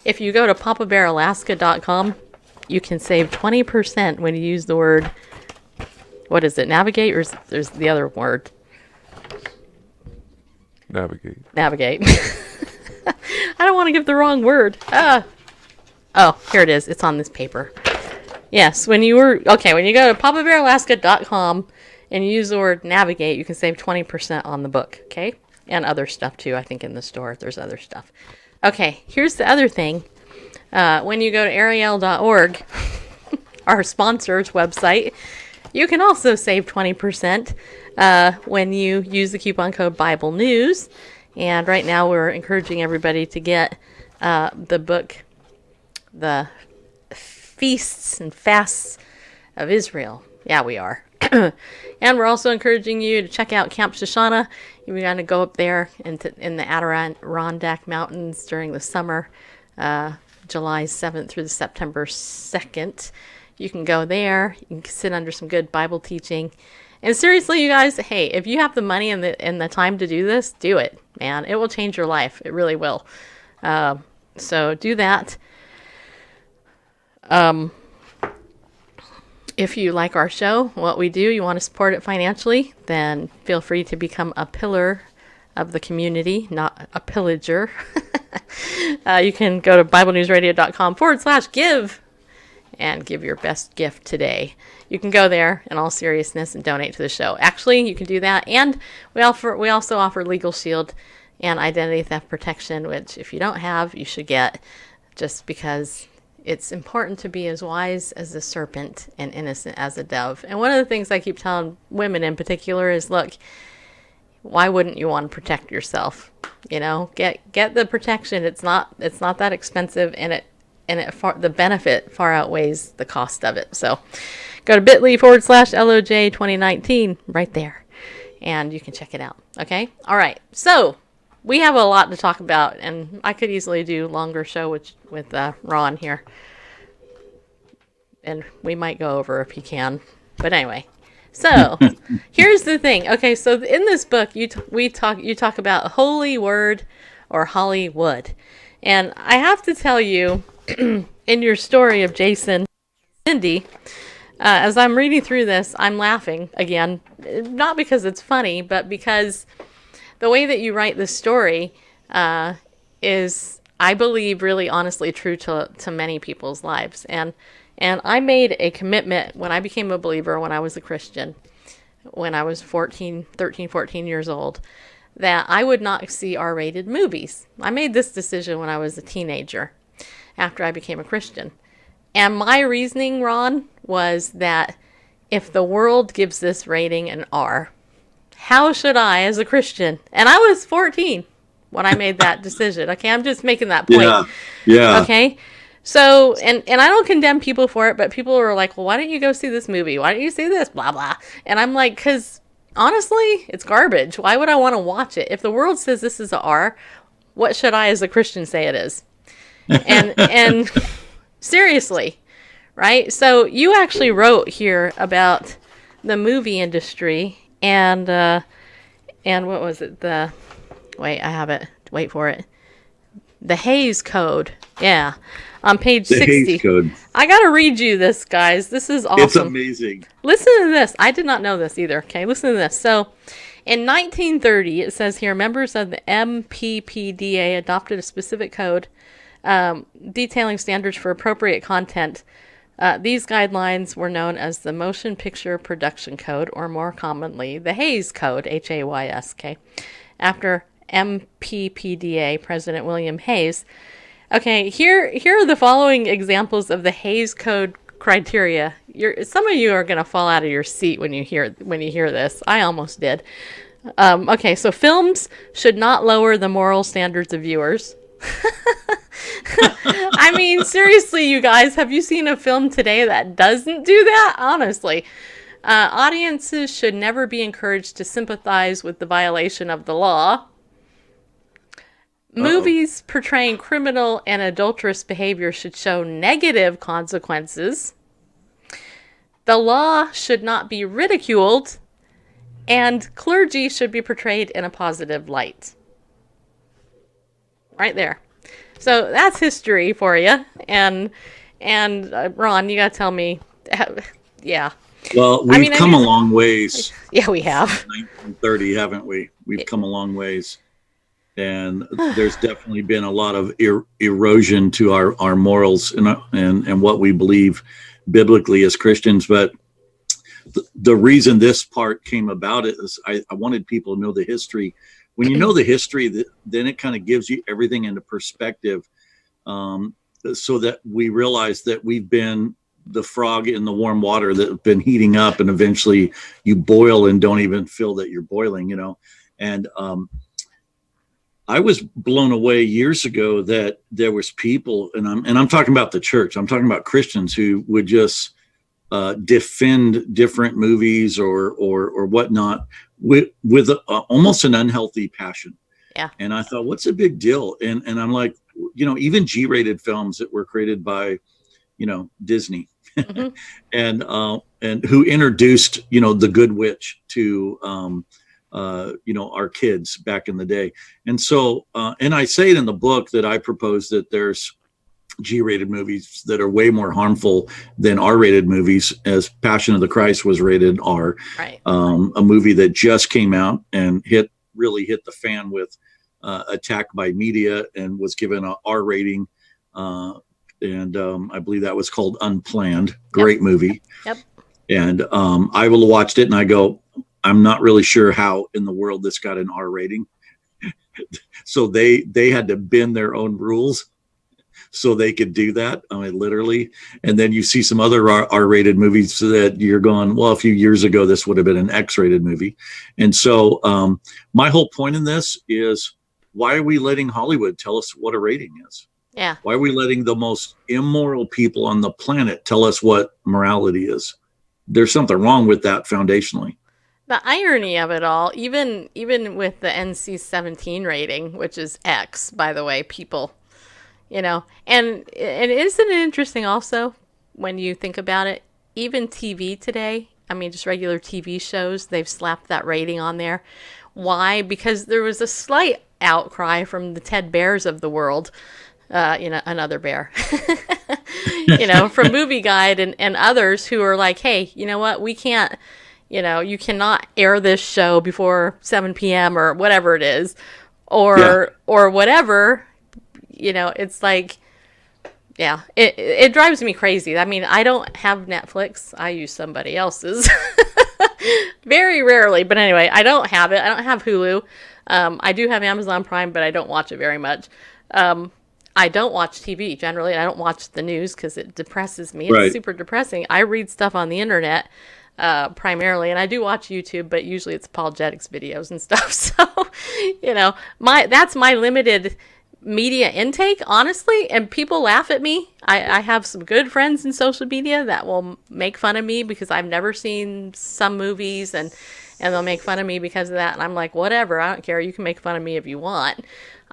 If you go to papabearalaska.com, you can save 20% when you use the word, what is it, navigate, or there's the other word? Navigate. I don't want to give the wrong word. Oh, here it is. It's on this paper. Yes, when you go to papabearalaska.com and you use the word navigate, you can save 20% on the book, okay? And other stuff too, I think in the store there's other stuff. Okay, here's the other thing. When you go to ariel.org, our sponsor's website, you can also save 20% when you use the coupon code Bible News. And right now we're encouraging everybody to get the book, The Feasts and Fasts of Israel. Yeah, we are. And we're also encouraging you to check out Camp Shoshana. You're going to go up there in the Adirondack Mountains during the summer, July 7th through the September 2nd. You can go there. You can sit under some good Bible teaching. And seriously, you guys, hey, if you have the money and the time to do this, do it, man. It will change your life. It really will. So do that. If you like our show, what we do, you want to support it financially, then feel free to become a pillar of the community, not a pillager. You can go to BibleNewsRadio.com/give and give your best gift today. You can go there in all seriousness and donate to the show. Actually, you can do that. And we also offer Legal Shield and identity theft protection, which if you don't have, you should get, just because it's important to be as wise as a serpent and innocent as a dove. And one of the things I keep telling women in particular is, look, why wouldn't you want to protect yourself? You know, get the protection. It's not that expensive, and the benefit far outweighs the cost of it. So go to bit.ly/LOJ 2019 right there, and you can check it out. Okay? All right. So we have a lot to talk about, and I could easily do a longer show with Ron here. And we might go over if he can. But anyway, so here's the thing. Okay, so in this book, you talk about Holy Word or Hollywood. And I have to tell you, in your story of Jason and Cindy, as I'm reading through this, I'm laughing again. Not because it's funny, but because the way that you write this story is, I believe, really honestly true to many people's lives. And I made a commitment when I became a believer, when I was a Christian, when I was 13, 14 years old, that I would not see R-rated movies. I made this decision when I was a teenager, after I became a Christian. And my reasoning, Ron, was that if the world gives this rating an R, how should I, as a Christian? And I was 14 when I made that decision. Okay, I'm just making that point. Yeah. Okay, so, and I don't condemn people for it, but people are like, well, why don't you go see this movie? Why don't you see this? Blah, blah. And I'm like, because honestly, it's garbage. Why would I want to watch it? If the world says this is a R, what should I, as a Christian, say it is? And seriously, right? So you actually wrote here about the movie industry. And what was it? Wait, I have it. Wait for it. The Hays Code. Yeah. On page 60. Hays Code. I got to read you this, guys. This is awesome. It's amazing. Listen to this. I did not know this either. Okay, listen to this. So, in 1930, it says here, members of the MPPDA adopted a specific code detailing standards for appropriate content. These guidelines were known as the Motion Picture Production Code, or more commonly, the Hays Code, Hays, okay, after MPPDA President William Hays. Okay, here are the following examples of the Hays Code criteria. Some of you are going to fall out of your seat when you hear this. I almost did. Okay, so films should not lower the moral standards of viewers. I mean, seriously, you guys, have you seen a film today that doesn't do that? Honestly. Audiences should never be encouraged to sympathize with the violation of the law. Movies portraying criminal and adulterous behavior should show negative consequences. The law should not be ridiculed, and clergy should be portrayed in a positive light. Right there. So that's history for you. And Ron, you gotta tell me, yeah. Well, we've come a long ways. Yeah, we have. 1930, haven't we? We've come a long ways. And there's definitely been a lot of erosion to our morals and what we believe biblically as Christians. But the reason this part came about is I wanted people to know the history. When you know the history, then it kind of gives you everything into perspective, so that we realize that we've been the frog in the warm water that have been heating up, and eventually you boil and don't even feel that you're boiling, And I was blown away years ago that there was people, and I'm talking about the church. I'm talking about Christians who would just defend different movies or whatnot with almost an unhealthy passion. Yeah. And I thought, what's the big deal? And I'm like, even G-rated films that were created by, Disney, mm-hmm. and who introduced, The Good Witch to, our kids back in the day. And so, and I say it in the book that I propose that there's G-rated movies that are way more harmful than R-rated movies, as Passion of the Christ was rated R. Right. A movie that just came out and really hit the fan with attack by media and was given a R rating. And I believe that was called Unplanned. Great Yep. movie. Yep. And I will watched it and I go, I'm not really sure how in the world this got an R rating. So they had to bend their own rules so they could do that. I mean, literally. And then you see some other R-rated movies that you're going, well, a few years ago, this would have been an X-rated movie. And so my whole point in this is, why are we letting Hollywood tell us what a rating is? Yeah. Why are we letting the most immoral people on the planet tell us what morality is? There's something wrong with that foundationally. The irony of it all, even with the NC-17 rating, which is X, by the way, people, and isn't it interesting also when you think about it, even TV today, I mean, just regular TV shows, they've slapped that rating on there. Why? Because there was a slight outcry from the Ted Bears of the world, another bear, from Movie Guide and others who are like, hey, you know what, we can't, you cannot air this show before 7 p.m. or whatever it is, or whatever, it's like, yeah, it drives me crazy. I mean, I don't have Netflix. I use somebody else's very rarely, but anyway, I don't have it. I don't have Hulu. I do have Amazon Prime, but I don't watch it very much. I don't watch TV generally. I don't watch the news because it depresses me. It's super depressing. I read stuff on the internet primarily, and I do watch YouTube, but usually it's apologetics videos and stuff. So, that's my limited media intake, honestly, and people laugh at me. I have some good friends in social media that will make fun of me because I've never seen some movies, and they'll make fun of me because of that, and I'm like, whatever, I don't care, you can make fun of me if you want.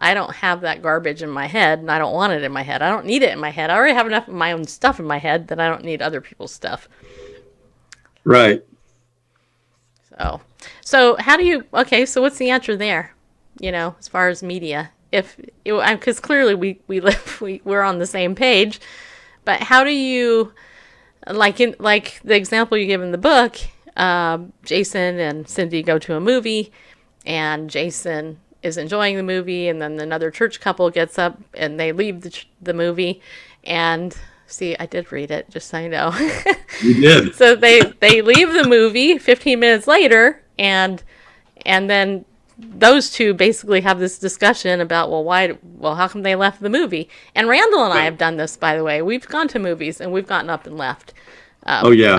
I don't have that garbage in my head, and I don't want it in my head. I don't need it in my head. I already have enough of my own stuff in my head that I don't need other people's stuff. Right. So how do you, okay, so what's the answer there, as far as media? Because clearly we're on the same page, but how do you, like the example you give in the book, Jason and Cindy go to a movie, and Jason is enjoying the movie, and then another church couple gets up and they leave the movie, and see, I did read it, just so you know. You did. So they leave the movie 15 minutes later, and then those two basically have this discussion about, how come they left the movie? And Randall and I have done this, by the way. We've gone to movies and we've gotten up and left. Oh yeah.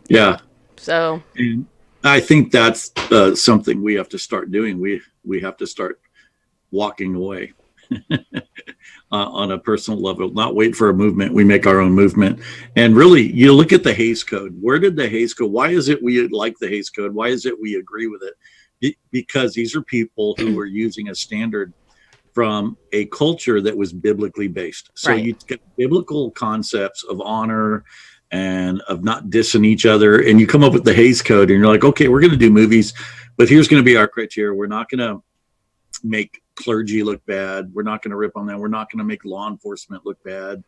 Yeah. So. And I think that's something we have to start doing. We have to start walking away on a personal level, not wait for a movement. We make our own movement. And really, you look at the Hays Code. Where did the Hays Code? Why is it we like the Hays Code? Why is it we agree with it? Because these are people who were using a standard from a culture that was biblically based. So Right. you get biblical concepts of honor and of not dissing each other. And you come up with the Hays Code and you're like, okay, we're going to do movies, but here's going to be our criteria. We're not going to make clergy look bad. We're not going to rip on them. We're not going to make law enforcement look bad.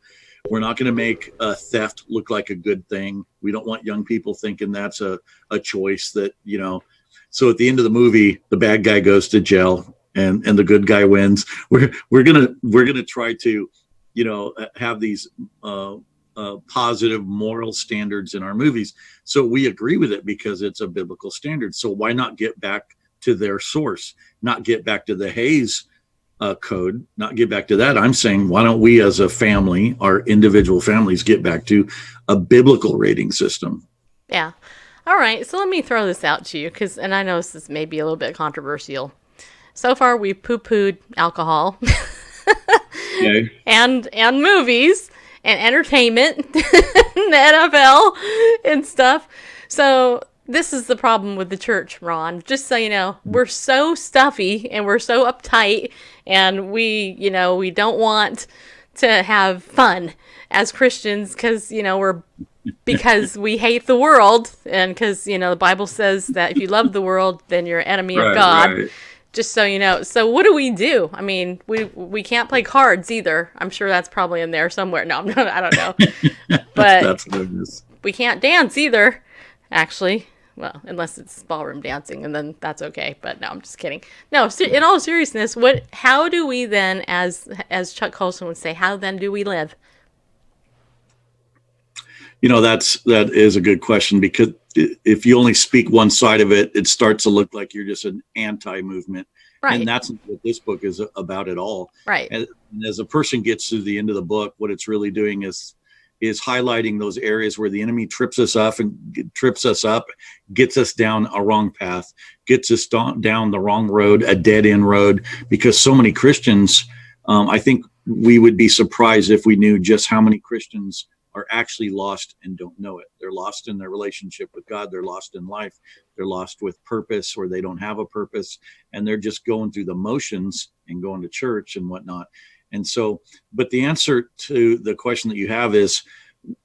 We're not going to make theft look like a good thing. We don't want young people thinking that's a choice that, so at the end of the movie, the bad guy goes to jail and the good guy wins. We're gonna try to, have these positive moral standards in our movies. So we agree with it because it's a biblical standard. So why not get back to their source, not get back to the Hays Code, not get back to that? I'm saying, why don't we as a family, our individual families, get back to a biblical rating system? Yeah. All right. So let me throw this out to you and I know this is maybe a little bit controversial. So far, we poo-pooed alcohol Okay. and movies and entertainment, and the NFL and stuff. So this is the problem with the church, Ron. Just so you know, we're so stuffy and we're so uptight, and we don't want to have fun as Christians because we hate the world, and because the Bible says that if you love the world, then you're an enemy of God. Right. Just so you know. So what do we do? I mean, we can't play cards either. I'm sure that's probably in there somewhere. No, I don't know. But That's what it is. we can't dance either, actually. Well, unless it's ballroom dancing, and then that's okay. But no, I'm just kidding. No, in all seriousness, how do we then, as Chuck Colson would say, how then do we live? That is a good question, because if you only speak one side of it, it starts to look like you're just an anti-movement. Right. And that's what this book is about at all. Right. And as a person gets to the end of the book, what it's really doing is highlighting those areas where the enemy trips us up, gets us down a wrong path, gets us down the wrong road, a dead end road, because so many Christians, I think we would be surprised if we knew just how many Christians are actually lost and don't know it. They're lost in their relationship with God. They're lost in life. They're lost with purpose, or they don't have a purpose, and they're just going through the motions and going to church and whatnot. And so, but the answer to the question that you have is,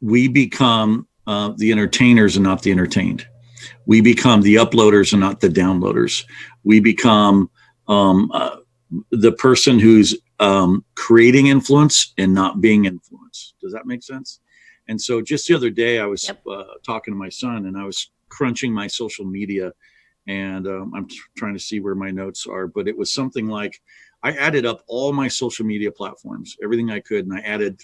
we become the entertainers and not the entertained. We become the uploaders and not the downloaders. We become the person who's creating influence and not being influenced. Does that make sense? And so just the other day, I was talking to my son, and I was crunching my social media, and I'm trying to see where my notes are, but it was something like, I added up all my social media platforms, everything I could, and I added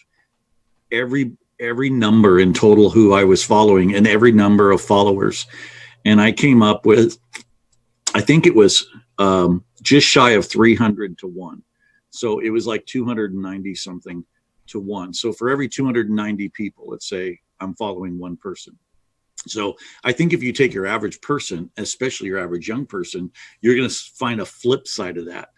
every number in total who I was following and every number of followers. And I came up with, I think it was just shy of 300 to 1. So it was like 290 something to 1. So for every 290 people, let's say I'm following one person. So I think if you take your average person, especially your average young person, you're going to find a flip side of that.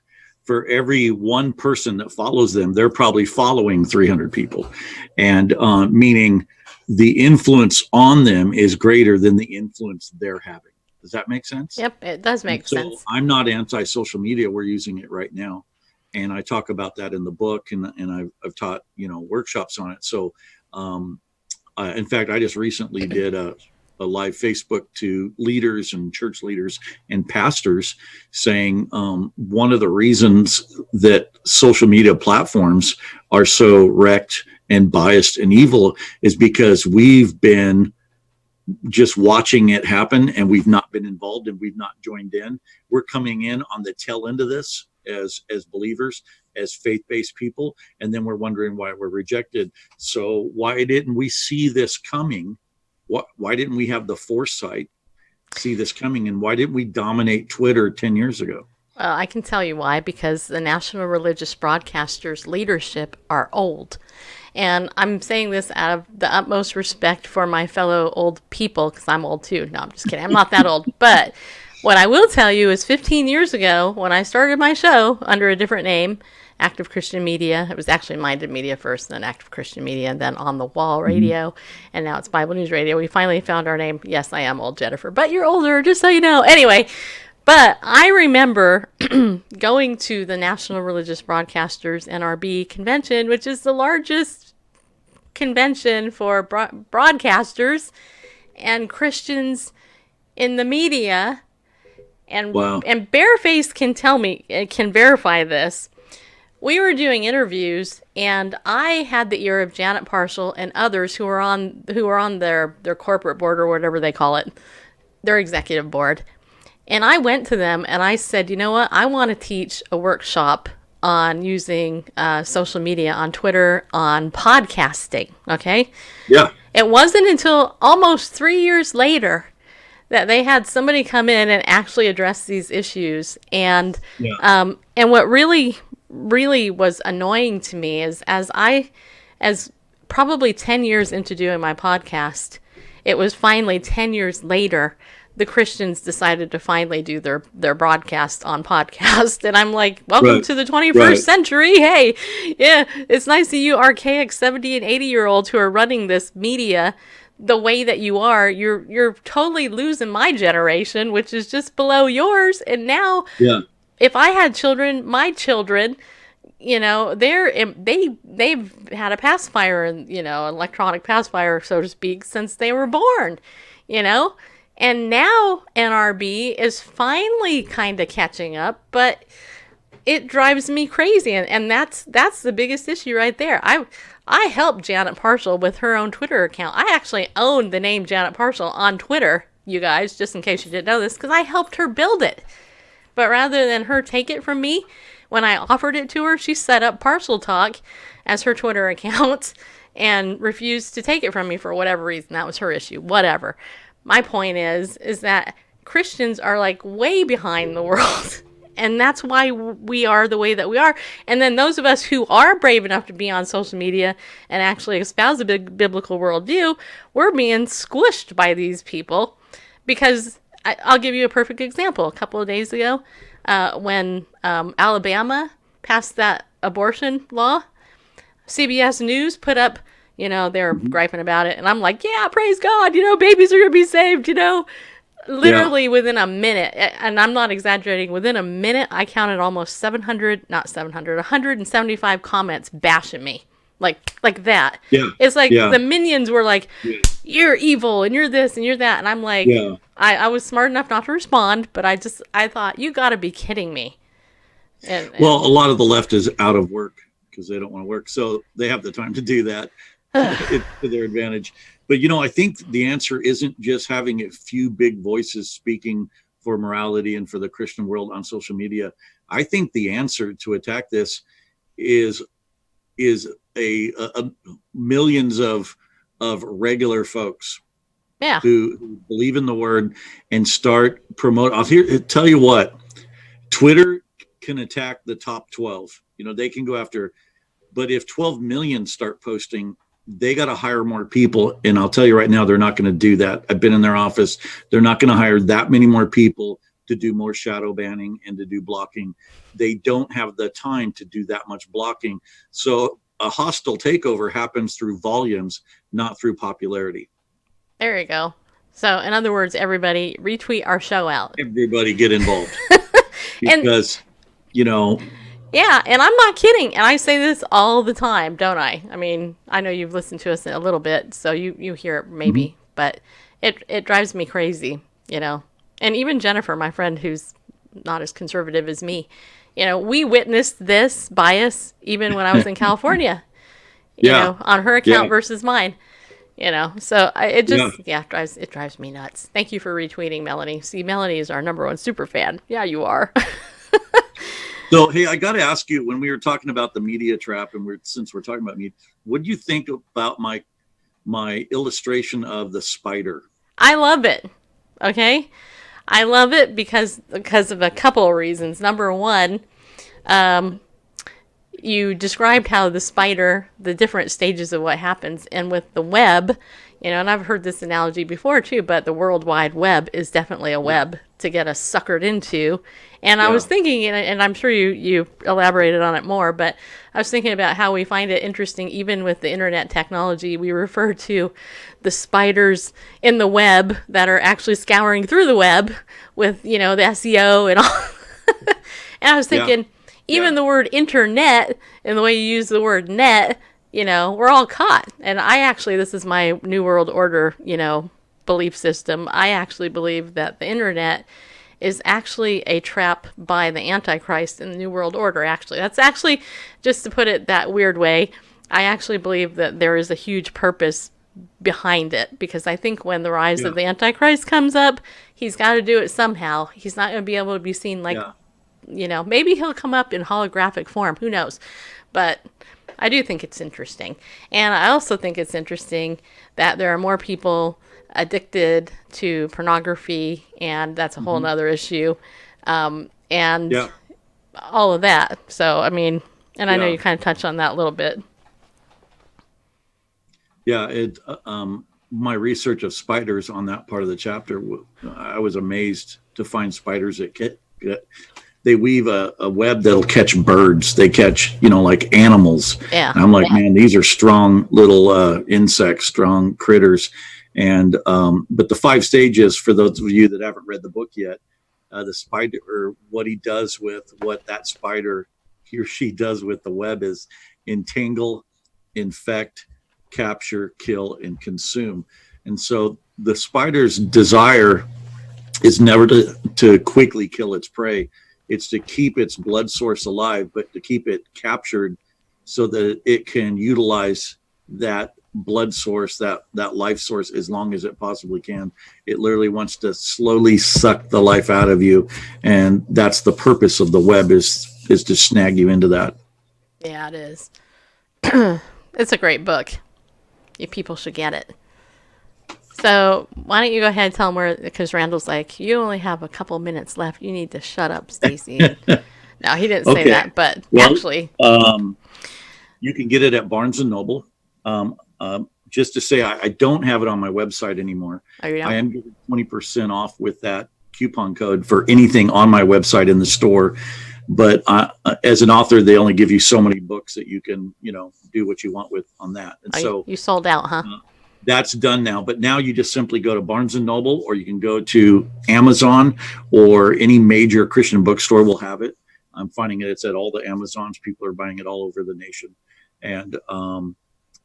For every one person that follows them, they're probably following 300 people, and meaning the influence on them is greater than the influence they're having. Does that make sense? Yep, it does make sense. So I'm not anti-social media. We're using it right now. And I talk about that in the book, and I've taught, workshops on it. So, in fact, I just recently did a live Facebook to leaders and church leaders and pastors saying one of the reasons that social media platforms are so wrecked and biased and evil is because we've been just watching it happen, and we've not been involved, and we've not joined in. We're coming in on the tail end of this as believers, as faith-based people, and then we're wondering why we're rejected. So why didn't we see this coming? Why didn't we have the foresight, see this coming, and why didn't we dominate Twitter 10 years ago? Well, I can tell you why, because the National Religious Broadcasters leadership are old. And I'm saying this out of the utmost respect for my fellow old people, because I'm old too. No, I'm just kidding. I'm not that old. But what I will tell you is 15 years ago, when I started my show under a different name, Active Christian Media. It was actually Minded Media first, then Active Christian Media, and then On the Wall Radio, and now it's Bible News Radio. We finally found our name. Yes, I am old, Jennifer, but you're older, just so you know. Anyway, but I remember going to the National Religious Broadcasters NRB convention, which is the largest convention for broadcasters and Christians in the media. And Wow. And Bareface can verify this. We were doing interviews, and I had the ear of Janet Parshall and others who were on their corporate board, or whatever they call it, their executive board. And I went to them and I said, you know what? I want to teach a workshop on using social media, on Twitter, on podcasting. Okay. Yeah. It wasn't until almost 3 years later that they had somebody come in and actually address these issues. And and what really was annoying to me is as probably 10 years into doing my podcast, it was finally 10 years later, the Christians decided to finally do their broadcast on podcast. And I'm like, welcome to the 21st century. Hey, yeah, it's nice that you archaic 70 and 80-year-olds who are running this media the way that you are. You're totally losing my generation, which is just below yours. And now, if I had children, my children, you know, they've had a pacifier, electronic pacifier, so to speak, since they were born, you know. And now NRB is finally kind of catching up, but it drives me crazy, and that's the biggest issue right there. I helped Janet Parshall with her own Twitter account. I actually own the name Janet Parshall on Twitter, you guys, just in case you didn't know this, because I helped her build it. But rather than her take it from me, when I offered it to her, she set up Parshall Talk as her Twitter account and refused to take it from me for whatever reason. That was her issue. Whatever. My point is that Christians are like way behind the world. And that's why we are the way that we are. And then those of us who are brave enough to be on social media and actually espouse a big biblical worldview, we're being squished by these people. Because I'll give you a perfect example. A couple of days ago, when Alabama passed that abortion law, CBS News put up, they're griping about it. And I'm like, yeah, praise God, babies are going to be saved, Literally within a minute, and I'm not exaggerating, within a minute, I counted almost 175 comments bashing me. Like that. Yeah. It's like the minions were like, you're evil, and you're this, and you're that. And I'm like, I was smart enough not to respond, but I thought, you got to be kidding me. And a lot of the left is out of work because they don't want to work. So they have the time to do that to their advantage. But, I think the answer isn't just having a few big voices speaking for morality and for the Christian world on social media. I think the answer to attack this is a millions of regular folks who believe in the word and start promoting. I'll tell you what, Twitter can attack the top 12. They can go after, but if 12 million start posting, they got to hire more people. And I'll tell you right now, they're not going to do that. I've been in their office. They're not going to hire that many more people to do more shadow banning and to do blocking. They don't have the time to do that much blocking. So a hostile takeover happens through volumes, not through popularity. There you go. So in other words, everybody retweet our show out. Everybody get involved. Because, Yeah, and I'm not kidding. And I say this all the time, don't I? I mean, I know you've listened to us a little bit, so you hear it maybe. But it drives me crazy, And even Jennifer, my friend who's not as conservative as me, we witnessed this bias even when I was in California, on her account versus mine. So it drives me nuts. Thank you for retweeting, Melanie. See, Melanie is our number one super fan. Yeah, you are. So, hey, I got to ask you, when we were talking about the media trap, and since we're talking about media, what do you think about my illustration of the spider? I love it. Okay, I love it because of a couple of reasons. Number one, you described how the spider, the different stages of what happens, and with the web, and I've heard this analogy before too, but the World Wide Web is definitely a web to get us suckered into. And I was thinking, and I'm sure you elaborated on it more, but I was thinking about how we find it interesting, even with the internet technology, we refer to the spiders in the web that are actually scouring through the web with, the SEO and all. And I was thinking, even the word internet and the way you use the word net, we're all caught. And this is my New World Order, belief system. I actually believe that the internet is actually a trap by the Antichrist in the New World Order, actually. That's actually, just to put it that weird way, I actually believe that there is a huge purpose behind it, because I think when the rise of the Antichrist comes up, he's got to do it somehow. He's not going to be able to be seen like, maybe he'll come up in holographic form. Who knows? But I do think it's interesting. And I also think it's interesting that there are more people addicted to pornography, and that's a whole nother issue. And all of that. So, I mean, and I know you kind of touched on that a little bit. Yeah, my research of spiders on that part of the chapter, I was amazed to find spiders that they weave a web that'll catch birds. They catch, like animals. Yeah. And I'm like, man, these are strong little insects, strong critters. And but the 5 stages, for those of you that haven't read the book yet, the spider, or what he does with what that spider, he or she does with the web, is entangle, infect, capture, kill, and consume. And so the spider's desire is never to quickly kill its prey. It's to keep its blood source alive, but to keep it captured so that it can utilize that blood source, that life source, as long as it possibly can. It literally wants to slowly suck the life out of you. And that's the purpose of the web, is to snag you into that. Yeah, it is. It's a great book. You people should get it. So why don't you go ahead and tell them where, because Randall's like, you only have a couple minutes left. You need to shut up, Stacy. No, he didn't say that, but actually. You can get it at Barnes & Noble. Just to say, I don't have it on my website anymore. Oh, you don't? I am getting 20% off with that coupon code for anything on my website in the store. But as an author, they only give you so many books that you can, do what you want with on that. And so you sold out, huh? That's done now. But now you just simply go to Barnes & Noble, or you can go to Amazon, or any major Christian bookstore will have it. I'm finding it's at all the Amazons. People are buying it all over the nation, and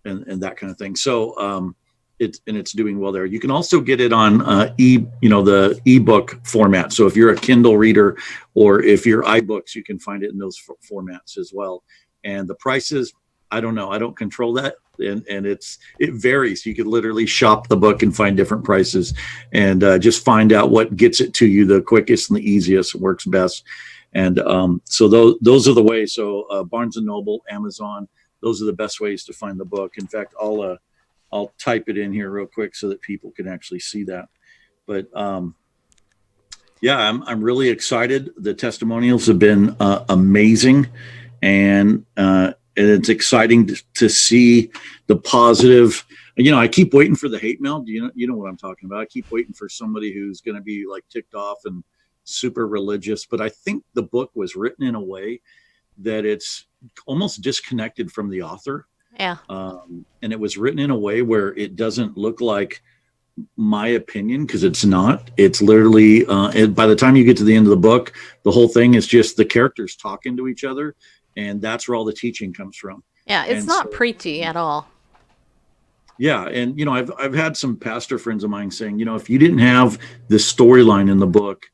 that kind of thing. So it's doing well there. You can also get it on the ebook format. So if you're a Kindle reader, or if you're iBooks, you can find it in those formats as well. And the prices, I don't know. I don't control that. And it varies. You could literally shop the book and find different prices, and just find out what gets it to you the quickest and the easiest, works best. And so those are the ways. So Barnes & Noble, Amazon, those are the best ways to find the book. In fact, I'll type it in here real quick so that people can actually see that. But I'm really excited. The testimonials have been amazing, and it's exciting to see the positive. I keep waiting for the hate mail. You know what I'm talking about. I keep waiting for somebody who's going to be like ticked off and super religious. But I think the book was written in a way that it's almost disconnected from the author. Yeah. And it was written in a way where it doesn't look like my opinion, because it's not. It's literally, by the time you get to the end of the book, the whole thing is just the characters talking to each other, and that's where all the teaching comes from. Yeah, it's not preachy at all. Yeah, and I've had some pastor friends of mine saying, if you didn't have this storyline in the book,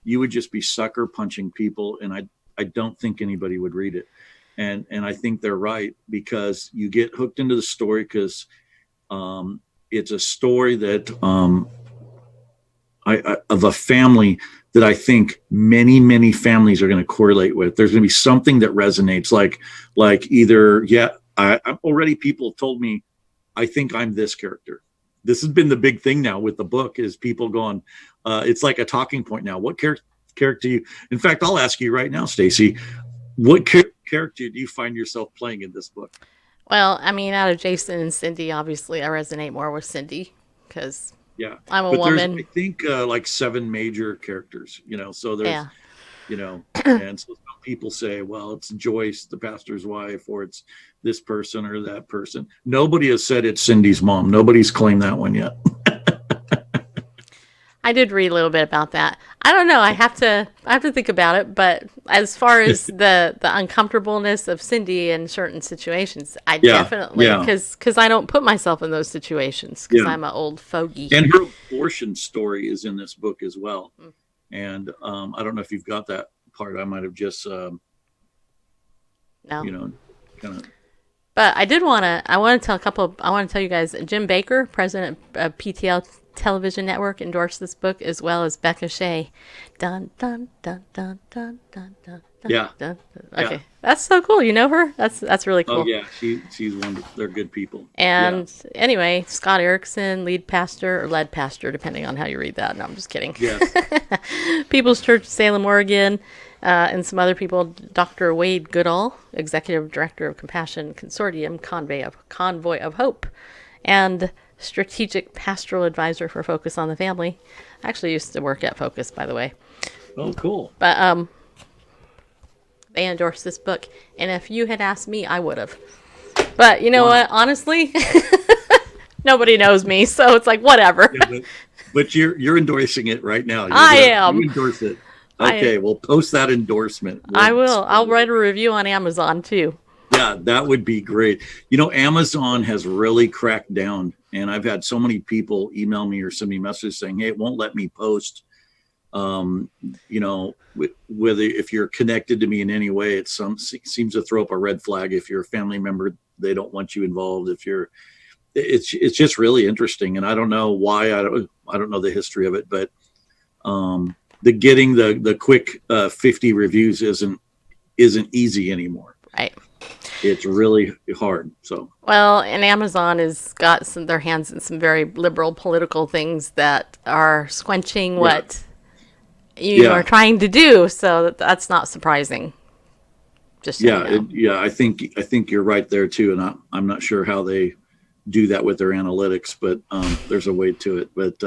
you would just be sucker punching people, and I don't think anybody would read it. And I think they're right, because you get hooked into the story, because it's a story that of a family that I think many, many families are going to correlate with. There's going to be something that resonates, like either, already people have told me, I think I'm this character. This has been the big thing now with the book, is people going, it's like a talking point now. What character you, in fact, I'll ask you right now, Stacy, what character do you find yourself playing in this book? Well, I mean, out of Jason and Cindy, obviously, I resonate more with Cindy because Yeah, I'm a but woman. there's I think like 7 major characters. So there's Yeah. and so some people say, well, it's Joyce, the pastor's wife, or it's this person or that person. Nobody has said it's Cindy's mom. Nobody's claimed that one yet. I did read a little bit about that. I don't know. I have to think about it. But as far as the uncomfortableness of Cindy in certain situations, I definitely because I don't put myself in those situations because I'm an old fogey. And her abortion story is in this book as well. And I don't know if you've got that part. I might have just No. kind of. But I want to tell you guys, Jim Baker, president of PTL Television Network, endorsed this book, as well as Becca Shea. Dun, dun, dun, dun, dun, dun, dun, Yeah. dun, dun. Okay. That's so cool. You know her? That's really cool. Oh, yeah. She's wonderful. They're good people. And anyway, Scott Erickson, lead pastor, or led pastor, depending on how you read that. No, I'm just kidding. Yes. People's Church Salem, Oregon, and some other people. Dr. Wade Goodall, executive director of Compassion Consortium, Convoy of Hope, and strategic pastoral advisor for Focus on the Family. I actually used to work at Focus, by the way. Oh, cool. But they endorsed this book, and if you had asked me, I would have. But you know what? Honestly, nobody knows me, so it's like whatever. Yeah, but you're endorsing it right now. I am. You endorse it. Okay, we'll post that endorsement. I will. I'll write a review on Amazon too. Yeah, that would be great. Amazon has really cracked down, and I've had so many people email me or send me messages saying, "Hey, it won't let me post." Whether if you're connected to me in any way, it seems to throw up a red flag. If you're a family member, they don't want you involved. It's just really interesting, and I don't know why. I don't know the history of it, but getting the quick 50 reviews isn't easy anymore. Right. It's really hard. So well, and Amazon has got their hands in some very liberal political things that are squenching what you are trying to do. So that's not surprising. Just I think you're right there too, and I'm not sure how they do that with their analytics, but there's a way to it. But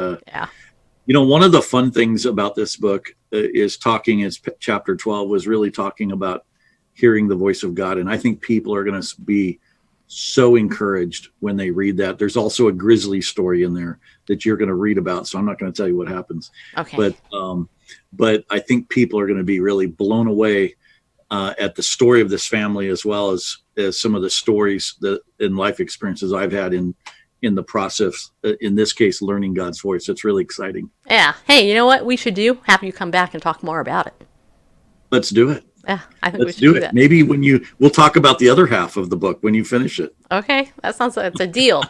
one of the fun things about this book is chapter 12 was really talking about hearing the voice of God. And I think people are going to be so encouraged when they read that. There's also a grisly story in there that you're going to read about. So I'm not going to tell you what happens. Okay. But I think people are going to be really blown away at the story of this family, as well as some of the stories and life experiences I've had in the process, in this case, learning God's voice. It's really exciting. Yeah. Hey, you know what we should do? Have you come back and talk more about it. Let's do it. Yeah, I think Let's we should do it. that. Maybe we'll talk about the other half of the book when you finish it. Okay, it's a deal.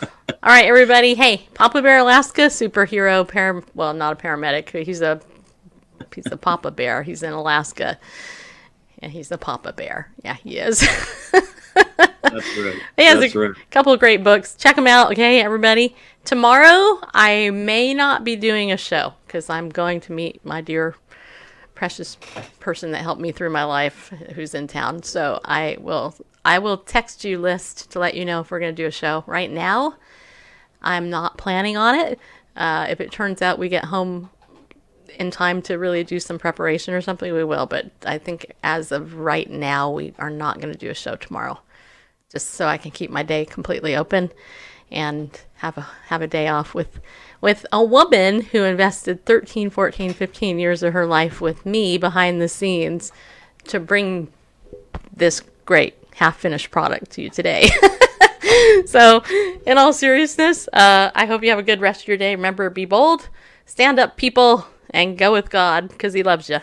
All right, everybody. Hey, Papa Bear Alaska, superhero, not a paramedic. He's a Papa Bear. He's in Alaska. Yeah, he's the Papa Bear. Yeah, he is. That's right. He has a couple of great books. Check them out, okay, everybody. Tomorrow, I may not be doing a show because I'm going to meet my dear precious person that helped me through my life who's in town. So I will text you list to let you know if we're going to do a show. Right now, I'm not planning on it. If it turns out we get home in time to really do some preparation or something, we will. But I think as of right now, we are not going to do a show tomorrow, just so I can keep my day completely open and have a day off with a woman who invested 13, 14, 15 years of her life with me behind the scenes to bring this great half-finished product to you today. So, in all seriousness, I hope you have a good rest of your day. Remember, be bold, stand up, people, and go with God because he loves you.